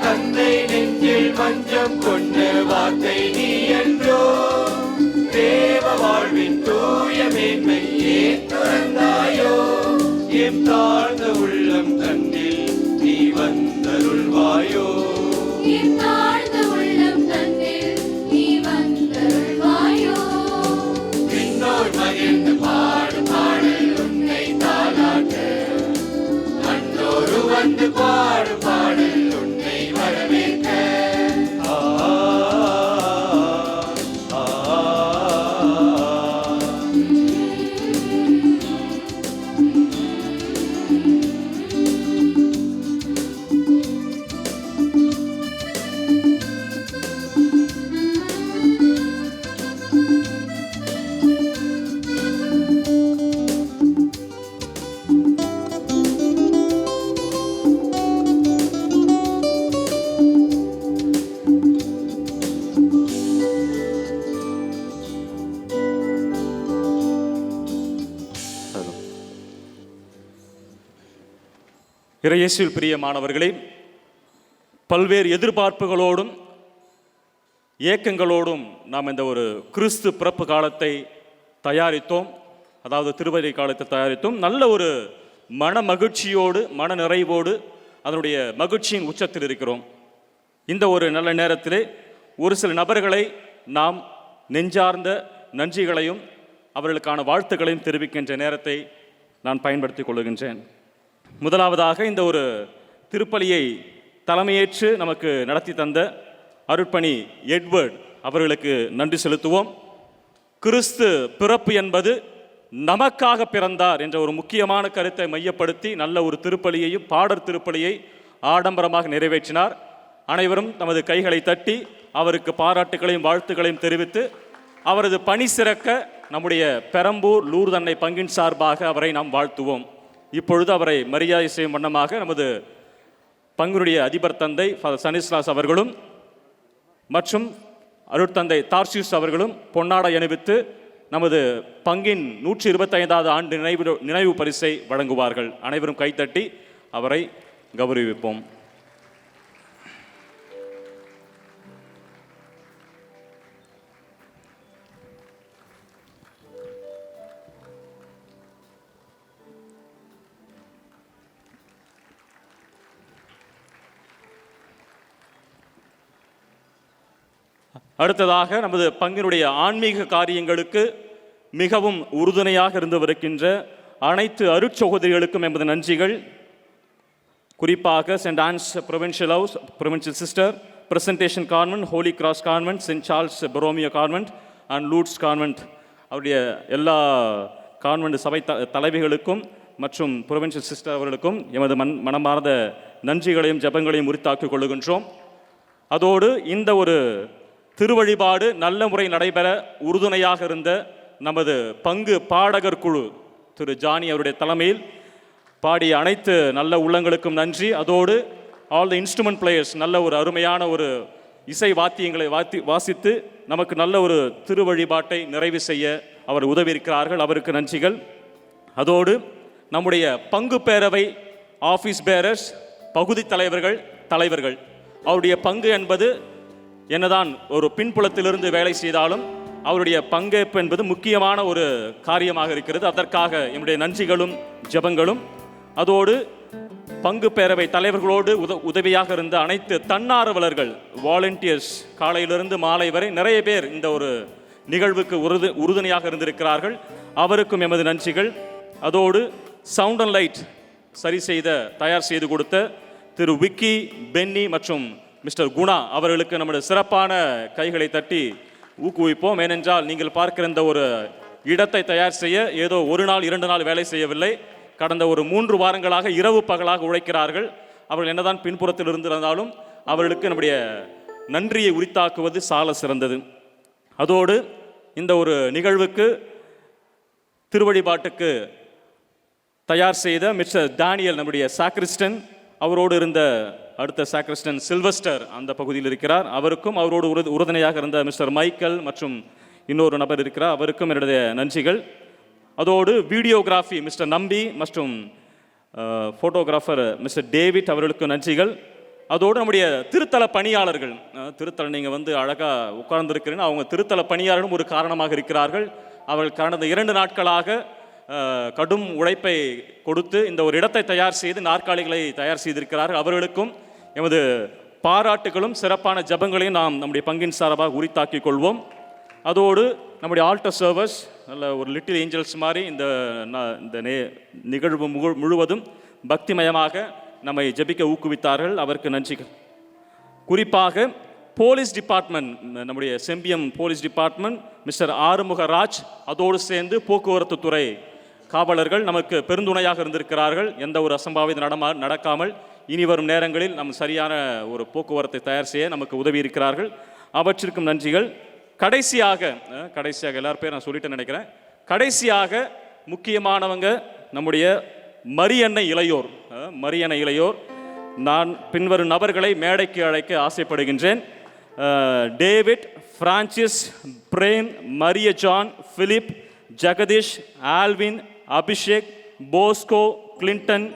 தந்தை நெஞ்சில் மஞ்சம் கொண்ட வார்த்தை நீ என்றோ, தேவ வாழ்வின் தூய மேன்மை ஏன் துறந்தாயோ. எம் தாழ்ந்த உள்ளம் தன்னில் நீ வந்தருள்வாயோ, என் தாழ்ந்த உள்ளம் தன்னில் நீ வந்தருள்வாயோ. விண்ணோர் மகிழ்ந்து பாடும் பாடல் உன்னை தாளாட்ட, மன்னோரு வந்து பாடும் பாடல் உன்னை வரவேற்க. இறையேசுவில் பிரியமானவர்களே, பல்வேறு எதிர்பார்ப்புகளோடும் ஏக்கங்களோடும் நாம் இந்த ஒரு கிறிஸ்து பிறப்பு காலத்தை தயாரித்தோம். அதாவது திருவரை காலத்தை தயாரித்தோம். நல்ல ஒரு மன மகிழ்ச்சியோடு மன நிறைவோடு அதனுடைய மகிழ்ச்சியின் உச்சத்தில் இருக்கிறோம். இந்த ஒரு நல்ல நேரத்திலே ஒரு சில நபர்களை நாம் நெஞ்சார்ந்த நன்றிகளையும் அவர்களுக்கான வாழ்த்துக்களையும் தெரிவிக்கின்ற நேரத்தை நான் பயன்படுத்திக் கொள்கின்றேன். முதலாவதாக இந்த ஒரு திருப்பலியை தலைமையேற்று நமக்கு நடத்தி தந்த அருட்பணி எட்வர்ட் அவர்களுக்கு நன்றி செலுத்துவோம். கிறிஸ்து பிறப்பு என்பது நமக்காக பிறந்தார் என்ற ஒரு முக்கியமான கருத்தை மையப்படுத்தி நல்ல ஒரு திருப்பலியையும் பாடற் திருப்பலியை ஆடம்பரமாக நிறைவேற்றினார். அனைவரும் தமது கைகளை தட்டி அவருக்கு பாராட்டுகளையும் வாழ்த்துக்களையும் தெரிவித்து அவரது பணி சிறக்க நம்முடைய பெரம்பூர் லூர்தன்னை பங்கின் சார்பாக அவரை நாம் வாழ்த்துவோம். இப்பொழுது அவரை மரியாதை செய்யும் வண்ணமாக நமது பங்கினுடைய அதிபர் தந்தை ஃபாதர் சனிஸ்லாஸ் அவர்களும் மற்றும் அருட்தந்தை தார்சியூஸ் அவர்களும் பொன்னாடை அணிவித்து நமது பங்கின் 125வது ஆண்டு நினைவு பரிசை வழங்குவார்கள். அனைவரும் கைத்தட்டி அவரை கௌரவிப்போம். அடுத்ததாக நமது பங்கினுடைய ஆன்மீக காரியங்களுக்கு மிகவும் உறுதுணையாக இருந்து வருகின்ற அனைத்து அருட்சகோதரிகளுக்கும் எமது நன்றிகள். குறிப்பாக Saint Anne's provincial house, provincial sister, presentation convent, holy cross convent, Saint Charles Borromeo convent and Lourdes convent அவருடைய எல்லா கான்வென்ட் சபை தலைவிகளுக்கும் மற்றும் ப்ரொவின்ஷியல் சிஸ்டர் அவர்களுக்கும் எமது மனமார்ந்த நன்றிகளையும் ஜபங்களையும் உரித்தாக்கிக் கொள்ளுகின்றோம். அதோடு இந்த ஒரு திருவழிபாடு நல்ல முறை நடைபெற உறுதுணையாக இருந்த நமது பங்கு பாடகர் குழு திரு ஜானி அவருடைய தலைமையில் பாடிய அனைத்து நல்ல உள்ளங்களுக்கும் நன்றி. அதோடு ஆல் த இன்ஸ்ட்ருமெண்ட் பிளேயர்ஸ் நல்ல ஒரு அருமையான ஒரு இசை வாத்தியங்களை வாசித்து நமக்கு நல்ல ஒரு திருவழிபாட்டை நிறைவு செய்ய அவர் உதவி இருக்கிறார்கள், அவருக்கு நன்றிகள். அதோடு நம்முடைய பங்கு பேரவை ஆஃபீஸ் பேரர்ஸ், பகுதி தலைவர்கள் அவருடைய பங்கு என்பது என்னதான் ஒரு பின்புலத்திலிருந்து வேலை செய்தாலும் அவருடைய பங்கேற்பு என்பது முக்கியமான ஒரு காரியமாக இருக்கிறது. அதற்காக என்னுடைய நன்றிகளும் ஜபங்களும். அதோடு பங்கு பேரவை தலைவர்களோடு உதவியாக இருந்த அனைத்து தன்னார்வலர்கள், வாலண்டியர்ஸ், காலையிலிருந்து மாலை வரை நிறைய பேர் இந்த ஒரு நிகழ்வுக்கு உறுதுணையாக இருந்திருக்கிறார்கள், அவருக்கும் எமது நன்றிகள். அதோடு சவுண்ட் அண்ட் லைட் தயார் செய்து கொடுத்த திரு விக்கி, பென்னி மற்றும் மிஸ்டர் குணா அவர்களுக்கு நம்முடைய சிறப்பான கைகளை தட்டி ஊக்குவிப்போம். ஏனென்றால் நீங்கள் பார்க்கிற இந்த ஒரு இடத்தை தயார் செய்ய ஏதோ ஒரு நாள் 2 நாள் வேலை செய்யவில்லை. கடந்த ஒரு 3 வாரங்களாக இரவு பகலாக உழைக்கிறார்கள். அவர்கள் என்னதான் பின்புறத்தில் இருந்திருந்தாலும் அவர்களுக்கு நம்முடைய நன்றியை உரித்தாக்குவது சால சிறந்தது. அதோடு இந்த ஒரு நிகழ்வுக்கு திருவழிபாட்டுக்கு தயார் செய்த மிஸ்டர் டேனியல் நம்முடைய சாக்ரிஸ்டன், அவரோடு இருந்த அடுத்த சாக்ரிஸ்டன் சில்வஸ்டர் அந்த பகுதியில் இருக்கிறார், அவருக்கும் அவரோடு உறுதுணையாக இருந்த மிஸ்டர் மைக்கேல் மற்றும் இன்னொரு நபர் இருக்கிறார், அவருக்கும் என்னுடைய நன்றிகள். அதோடு வீடியோகிராஃபி மிஸ்டர் நம்பி மற்றும் ஃபோட்டோகிராஃபர் மிஸ்டர் டேவிட் அவர்களுக்கு நன்றிகள். அதோடு நம்முடைய திருத்தல பணியாளர்கள், திருத்தல நீங்கள் வந்து அழகாக உட்கார்ந்துருக்கிறீங்க, அவங்க திருத்தல பணியாளர்களும் ஒரு காரணமாக இருக்கிறார்கள். அவர்கள் கடந்த 2 நாட்களாக கடும் உழைப்பை கொடுத்து இந்த ஒரு இடத்தை தயார் செய்து நாற்காலிகளை தயார் செய்திருக்கிறார்கள். அவர்களுக்கும் எமது பாராட்டுகளும் சிறப்பான ஜபங்களையும் நாம் நம்முடைய பங்கின் சார்பாக உரித்தாக்கிக் கொள்வோம். அதோடு நம்முடைய ஆல்டர் சர்வர்ஸ் நல்ல ஒரு லிட்டில் ஏஞ்சல்ஸ் மாதிரி இந்த நிகழ்வு முழுவதும் பக்திமயமாக நம்மை ஜபிக்க ஊக்குவித்தார்கள், அவருக்கு நன்றிகள். குறிப்பாக போலீஸ் டிபார்ட்மெண்ட், நம்முடைய Sembiyam police department mister Arumugaraj, அதோடு சேர்ந்து போக்குவரத்து துறை காவலர்கள் நமக்கு பெருந்துணையாக இருந்திருக்கிறார்கள். எந்த ஒரு அசம்பாவிதம் நடக்காமல் இனி வரும் நேரங்களில் நம் சரியான ஒரு போக்குவரத்தை தயார் செய்ய நமக்கு உதவி இருக்கிறார்கள், அவற்றிற்கும் நன்றிகள். கடைசியாக எல்லார் பேர் நான் சொல்லிட்டு நினைக்கிறேன். கடைசியாக முக்கியமானவங்க நம்முடைய மரியன்னை இளையோர். நான் பின்வரும் நபர்களை மேடைக்கு அழைக்க ஆசைப்படுகின்றேன். David, Francis, Prem, Maria John, Philip, Jagadish, Alwin, Abhishek, Bosco, Clinton,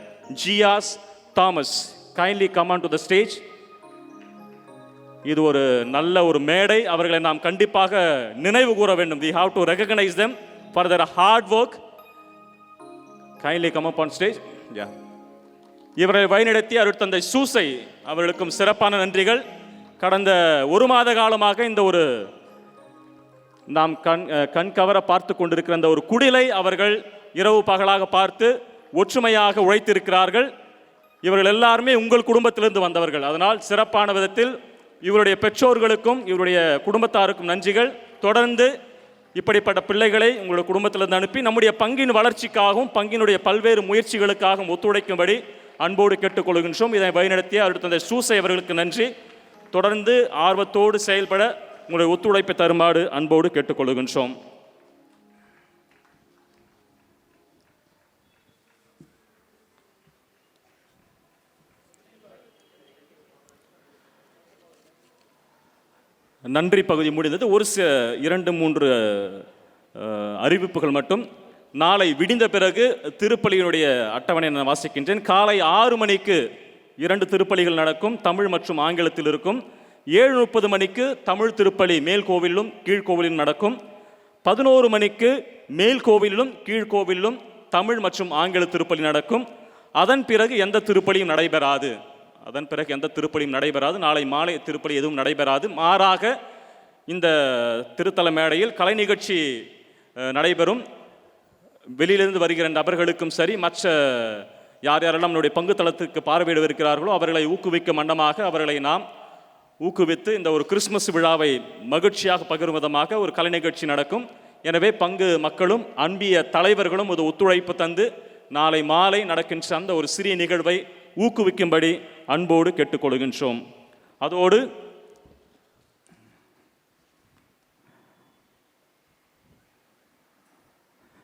Jiyas, Thomas. Kindly come on to the stage. இது ஒரு நல்ல ஒரு மேடை, அவர்களை நாம் கண்டிப்பாக நினைவு கூற வேண்டும். We have to recognize them for their hard work. Kindly come up on stage. Yeah. இவரை வழிநடத்தி அருட்தந்தை சூசை அவர்களுக்கும் சிறப்பான நன்றிகள். கடந்த 1 மாத காலமாக இந்த ஒரு நாம் கண் கவர பார்த்து கொண்டிருக்கிற இந்த ஒரு குடிலை அவர்கள் இரவு பகலாக பார்த்து ஒற்றுமையாக உழைத்திருக்கிறார்கள். இவர்கள் எல்லாருமே உங்கள் குடும்பத்திலிருந்து வந்தவர்கள். அதனால் சிறப்பான விதத்தில் இவருடைய பெற்றோர்களுக்கும் இவருடைய குடும்பத்தாருக்கும் நன்றிகள். தொடர்ந்து இப்படிப்பட்ட பிள்ளைகளை உங்களுடைய குடும்பத்திலிருந்து அனுப்பி நம்முடைய பங்கின் வளர்ச்சிக்காகவும் பங்கினுடைய பல்வேறு முயற்சிகளுக்காகவும் ஒத்துழைக்கும்படி அன்போடு கேட்டுக்கொள்கின்றோம். இதை வழிநடத்திய அடுத்த சூசை அவர்களுக்கு நன்றி. தொடர்ந்து ஆர்வத்தோடு செயல்பட உங்களுடைய ஒத்துழைப்பை தருமாறு அன்போடு கேட்டுக்கொள்கின்றோம். நன்றி பகுதி முடிந்தது. ஒரு 2-3 அறிவிப்புகள் மட்டும். நாளை விடிந்த பிறகு திருப்பலியினுடைய அட்டவணை நான் வாசிக்கின்றேன். காலை 6 மணிக்கு 2 திருப்பலிகள் நடக்கும், தமிழ் மற்றும் ஆங்கிலத்தில் இருக்கும். 7:30 மணிக்கு தமிழ் திருப்பலி மேல் கோவிலும் கீழ்கோவிலும் நடக்கும். 11 மணிக்கு மேல் கோவிலும் கீழ்கோவிலும் தமிழ் மற்றும் ஆங்கில திருப்பலி நடக்கும். அதன் பிறகு எந்த திருப்பலியும் நடைபெறாது. நாளை மாலை திருப்பலி எதுவும் நடைபெறாது. மாறாக இந்த திருத்தல மேடையில் கலை நிகழ்ச்சி நடைபெறும். வெளியிலிருந்து வருகிற நபர்களுக்கும் சரி, மற்ற யார் யாரெல்லாம் நம்முடைய பங்கு தளத்துக்கு பார்வையிடவிருக்கிறார்களோ அவர்களை ஊக்குவிக்கும் வண்ணமாக அவர்களை நாம் ஊக்குவித்து இந்த ஒரு கிறிஸ்துமஸ் விழாவை மகிழ்ச்சியாக பகிரும் விதமாக ஒரு கலை நிகழ்ச்சி நடக்கும். எனவே பங்கு மக்களும் அன்பிய தலைவர்களும் ஒரு ஒத்துழைப்பு தந்து நாளை மாலை நடக்கின்ற அந்த ஒரு சிறிய நிகழ்வை ஊக்குவிக்கும்படி அன்போடு கேட்டுக்கொள்கின்றோம். அதோடு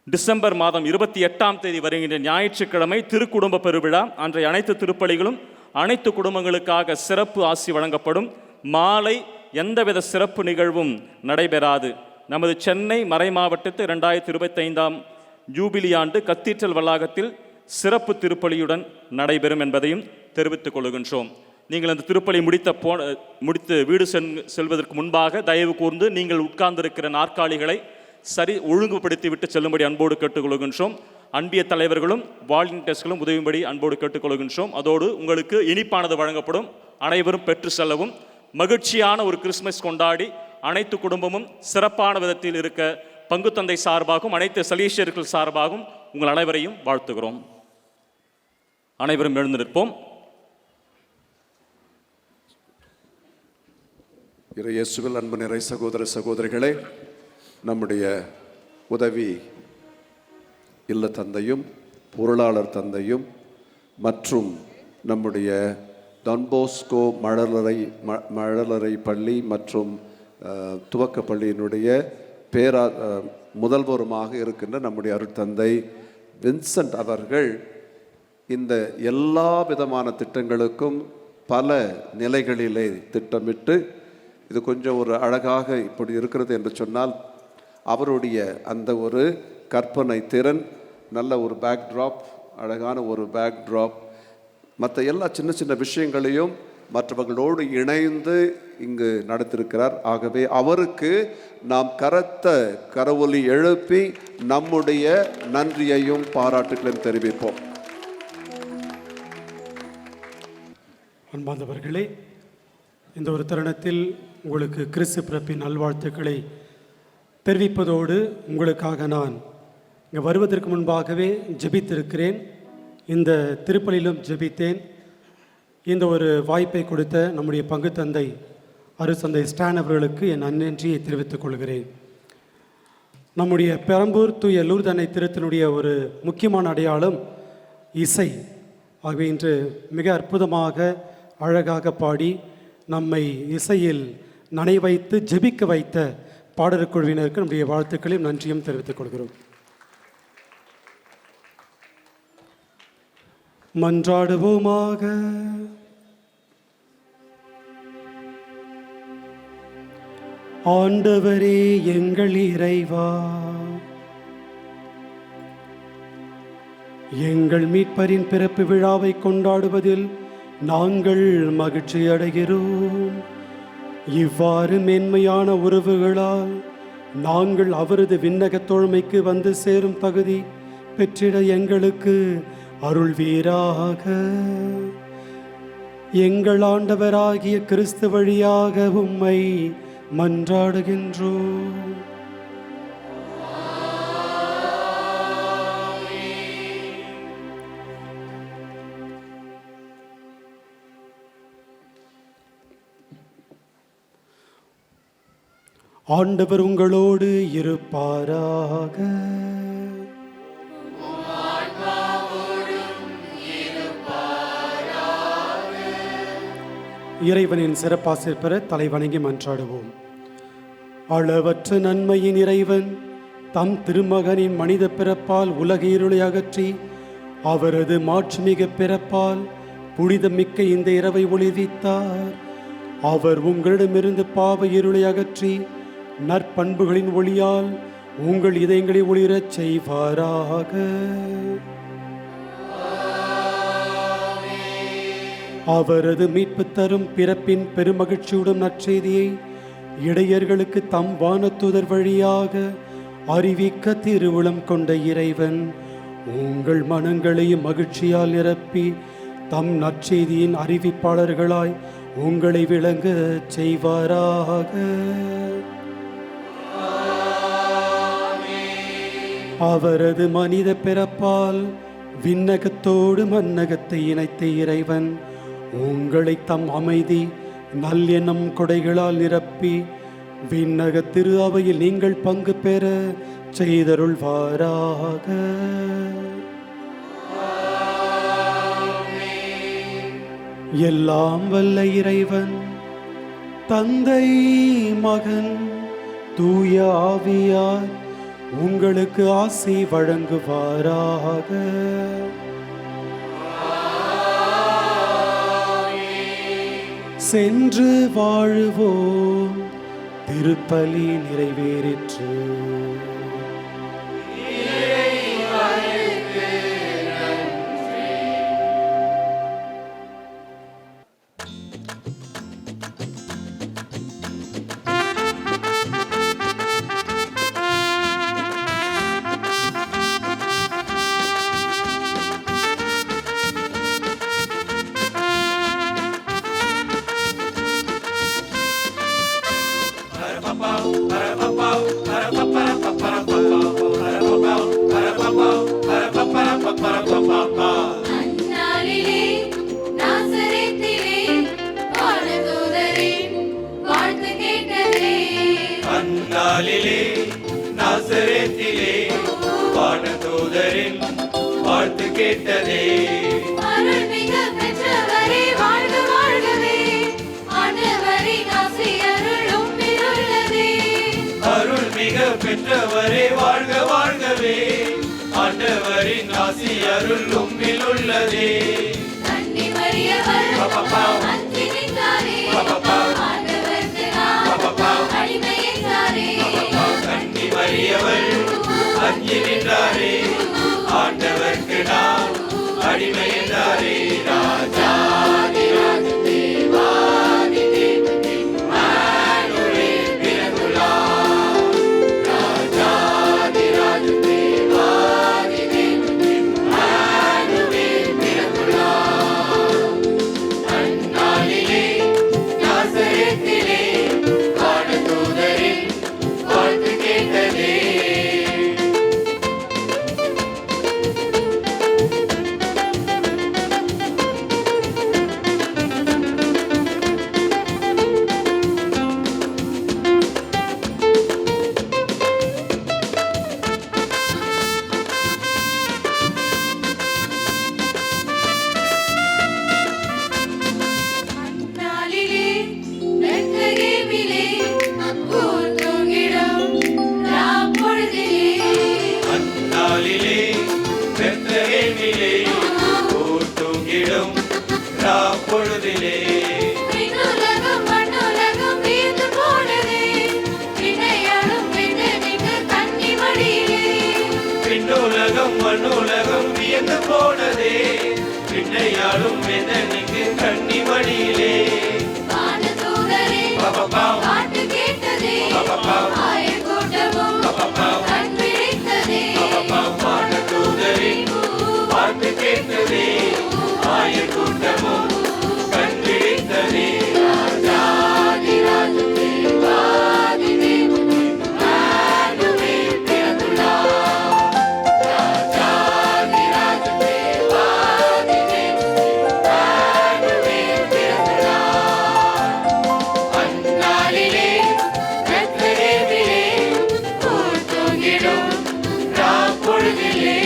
டிசம்பர் மாதம் 28ஆம் தேதி வருகின்ற ஞாயிற்றுக்கிழமை திருக்குடும்ப பெருவிழா. அன்றைய அனைத்து திருப்பலிகளும் அனைத்து குடும்பங்களுக்காக சிறப்பு ஆசி வழங்கப்படும். மாலை எந்தவித சிறப்பு நிகழ்வும் நடைபெறாது. நமது சென்னை மறை மாவட்டத்து 2025ஆம் ஜூபிலி ஆண்டு கத்தீட்ரல் வளாகத்தில் சிறப்பு திருப்பலியுடன் நடைபெறும் என்பதையும் தெரிவித்துக் கொள்கின்றோம். நீங்கள் அந்த திருப்பலி முடித்து வீடு செல்வதற்கு முன்பாக தயவு கூர்ந்து நீங்கள் உட்கார்ந்திருக்கிற நாற்காலிகளை சரி ஒழுங்குபடுத்தி விட்டு செல்லும்படி அன்போடு கேட்டுக்கொள்கின்றோம். அன்பிய தலைவர்களும் வாலண்டியர்ஸ்களும் உதவும்படி அன்போடு கேட்டுக்கொள்கின்றோம். அதோடு உங்களுக்கு இனிப்பானது வழங்கப்படும். அனைவரும் பெற்று செல்லவும். மகிழ்ச்சியான ஒரு கிறிஸ்துமஸ் கொண்டாடி அனைத்து குடும்பமும் சிறப்பான விதத்தில் இருக்க பங்கு தந்தை சார்பாகவும் அனைத்து சலீஷியர்கள் சார்பாகவும் உங்கள் அனைவரையும் வாழ்த்துகிறோம். அனைவரும் எழுந்து நிற்போம். இயேசுவில் அன்பு நிறை சகோதர சகோதரிகளே, நம்முடைய உதவி இல்ல தந்தையும் பொருளாளர் தந்தையும் மற்றும் நம்முடைய டான்போஸ்கோ மழலறை பள்ளி மற்றும் துவக்க பள்ளியினுடைய முதல்வருமாக இருக்கின்ற நம்முடைய அருட்தந்தை வின்சென்ட் அவர்கள் இந்த எல்லா விதமான திட்டங்களுக்கும் பல நிலைகளிலே திட்டமிட்டு இது கொஞ்சம் ஒரு அழகாக இப்படி இருக்கிறது என்று சொன்னால் அவருடைய அந்த ஒரு கற்பனை திறன், நல்ல ஒரு பேக்ட்ராப், அழகான ஒரு பேக்ட்ராப், மற்ற எல்லா சின்ன சின்ன விஷயங்களையும் மற்றவர்களோடு இணைந்து இங்கு நடத்திருக்கிறார். ஆகவே அவருக்கு நாம் கரவொலி எழுப்பி நம்முடைய நன்றியையும் பாராட்டுகளையும் தெரிவிப்போம். அன்பார்ந்தவர்களே, இந்த ஒரு தருணத்தில் உங்களுக்கு கிறிஸ்து பிறப்பின் நல்வாழ்த்துக்களை தெரிவிப்பதோடு உங்களுக்காக நான் இங்கே வருவதற்கு முன்பாகவே ஜெபித்திருக்கிறேன். இந்த திருப்பலியிலும் ஜெபித்தேன். இந்த ஒரு வாய்ப்பை கொடுத்த நம்முடைய பங்கு தந்தை அருட்தந்தை ஸ்டான் அவர்களுக்கு என் நன்றியை தெரிவித்துக் கொள்கிறேன். நம்முடைய பெரம்பூர் தூய லூர்து அன்னை திருத்தினுடைய ஒரு முக்கியமான அடையாளம் இசை. ஆகவே இன்று மிக அற்புதமாக அழகாக பாடி நம்மை இசையில் நனைவைத்து ஜெபிக்க வைத்த பாடற் குழுவினருக்கு நம்முடைய வாழ்த்துக்களையும் நன்றியும் தெரிவித்துக் கொள்கிறோம். மன்றாடுவோமாக. ஆண்டவரே எங்கள் இறைவா, எங்கள் மீட்பரின் பிறப்பு விழாவை கொண்டாடுவதில் நாங்கள் மகிழ்ச்சி அடைகிறோம். இவ்வாறு மேன்மையான உறவுகளால் நாங்கள் அவரது விண்ணக தோழமைக்கு வந்து சேரும் தகுதி பெற்றிட எங்களுக்கு அருள்வீராக. எங்கள் ஆண்டவராகிய கிறிஸ்து வழியாக உம்மை மன்றாடுகின்றோம். ஆண்டவர் உங்களோடு இருப்பாராக. இறைவனின் சிறப்பாசிர் பெற தலை வணங்கி மன்றாடுவோம். அளவற்ற நன்மையின் இறைவன் தம் திருமகனின் மனித பிறப்பால் உலக இருளை அகற்றி அவரது மாட்சிமிக பிறப்பால் புனிதமிக்க இந்த இரவை ஒளிவித்தார். அவர் உங்களிடமிருந்து பாவ இருளை அகற்றி நற்பண்புகளின் ஒளியால் உங்கள் இதயங்களை ஒளிரச் செய்வாராக. அவரது மீட்பு தரும் பிறப்பின் பெருமகிழ்ச்சியுடன் நற்செய்தியை இடையர்களுக்கு தம் வானதூதர் வழியாக அறிவிக்க திருவுளம் கொண்ட இறைவன் உங்கள் மனங்களையும் மகிழ்ச்சியால் நிரப்பி தம் நற்செய்தியின் அறிவிப்பாளர்களாய் உங்களை விளங்க செய்வாராக. அவரது மனித பிறப்பால் விண்ணகத்தோடு மன்னகத்தை இணைத்த இறைவன் உங்களை தம் அமைதி நல்லெண்ணம் கொடைகளால் நிரப்பி விண்ணக திரு அவையில் நீங்கள் பங்கு பெற செய்தருள்வாராக. எல்லாம் வல்ல இறைவன் தந்தை மகன் தூய ஆவியார் உங்களுக்கு ஆசி வழங்குவாராக. சென்று வாழுவோம். திருப்பலி நிறைவேறிற்று. அந்நாளிலே நாசரேத்திலே வானதூதரின் வாழ்த்து கேட்டதே. அந்நாளிலே நாசரேத்திலே வானதூதரின் வாழ்த்து கேட்டதே. அருள்மிக பெற்றவரே வாழ்க வாழ்கவே. ஆண்டவரின் ஆசி அருள் உம்மில் உள்ளதே. அருள்மிக பெற்றவரே வாழ்க வாழ்கவே. ஆண்டவரின் ஆசி அருள் உம்மில் உள்ளதே. கன்னி மரியவர் அஞ்சி நின்றாரே. ஆண்டவருக்கு நாம் அடிமை என்றாரே. கன்னி மரியவர் அஞ்சி நின்றாரே. ஆண்டவர்க்கு நாம் அடிமை என்றாரே. ராஜாதி ராஜ தேவாதி தேவன் இம்மானுவேல் பிறந்துள்ளார். ராஜாதி ராஜ தேவாதி தேவன் இம்மானுவேல் பிறந்துள்ளார். அந்நாளிலே நாசரேத்திலே வானதூதரின் வாழ்த்து கேட்டதே. அந்நாளிலே பெத்லகேமிலே ஊர் தூங்கிடும் ராப்பொழுதிலே. அந்நாளிலே பெத்லகேமிலே ஊர் தூங்கிடும் ராப்பொழுதிலே. விண்ணுலகம் மண்ணுலகம் வியந்து போனதே. விண்ணையாளும் பெண்ணெனிக்கு கன்னி மடியிலே. விண்ணுலகம் மண்ணுலகம் வியந்து போனதே. விண்ணையாளும் வெதனிக்கு கன்னிமடியிலே. வானதூதரே பாட்டு கேட்டதே. ஆயர் கூட்டமும் கண் விழித்ததே. வானதூதரின் பாட்டு கேட்டதே. ஆயர் கூட்டமும் கண் விழித்ததே. ராஜாதி ராஜ தேவாதி தேவன் இம்மானுவேல் பிறந்துள்ளார். ராஜாதி ராஜ தேவாதி தேவன் இம்மானுவேல் பிறந்துள்ளார். அந்நாளிலே பெத்லகேமிலே ஊர் தூங்கிடும் ராப்பொழுதிலே.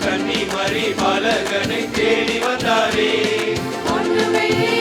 கன்னிமரி பாலகனை தேடி வந்தாரே ஒன்று வெள்ளி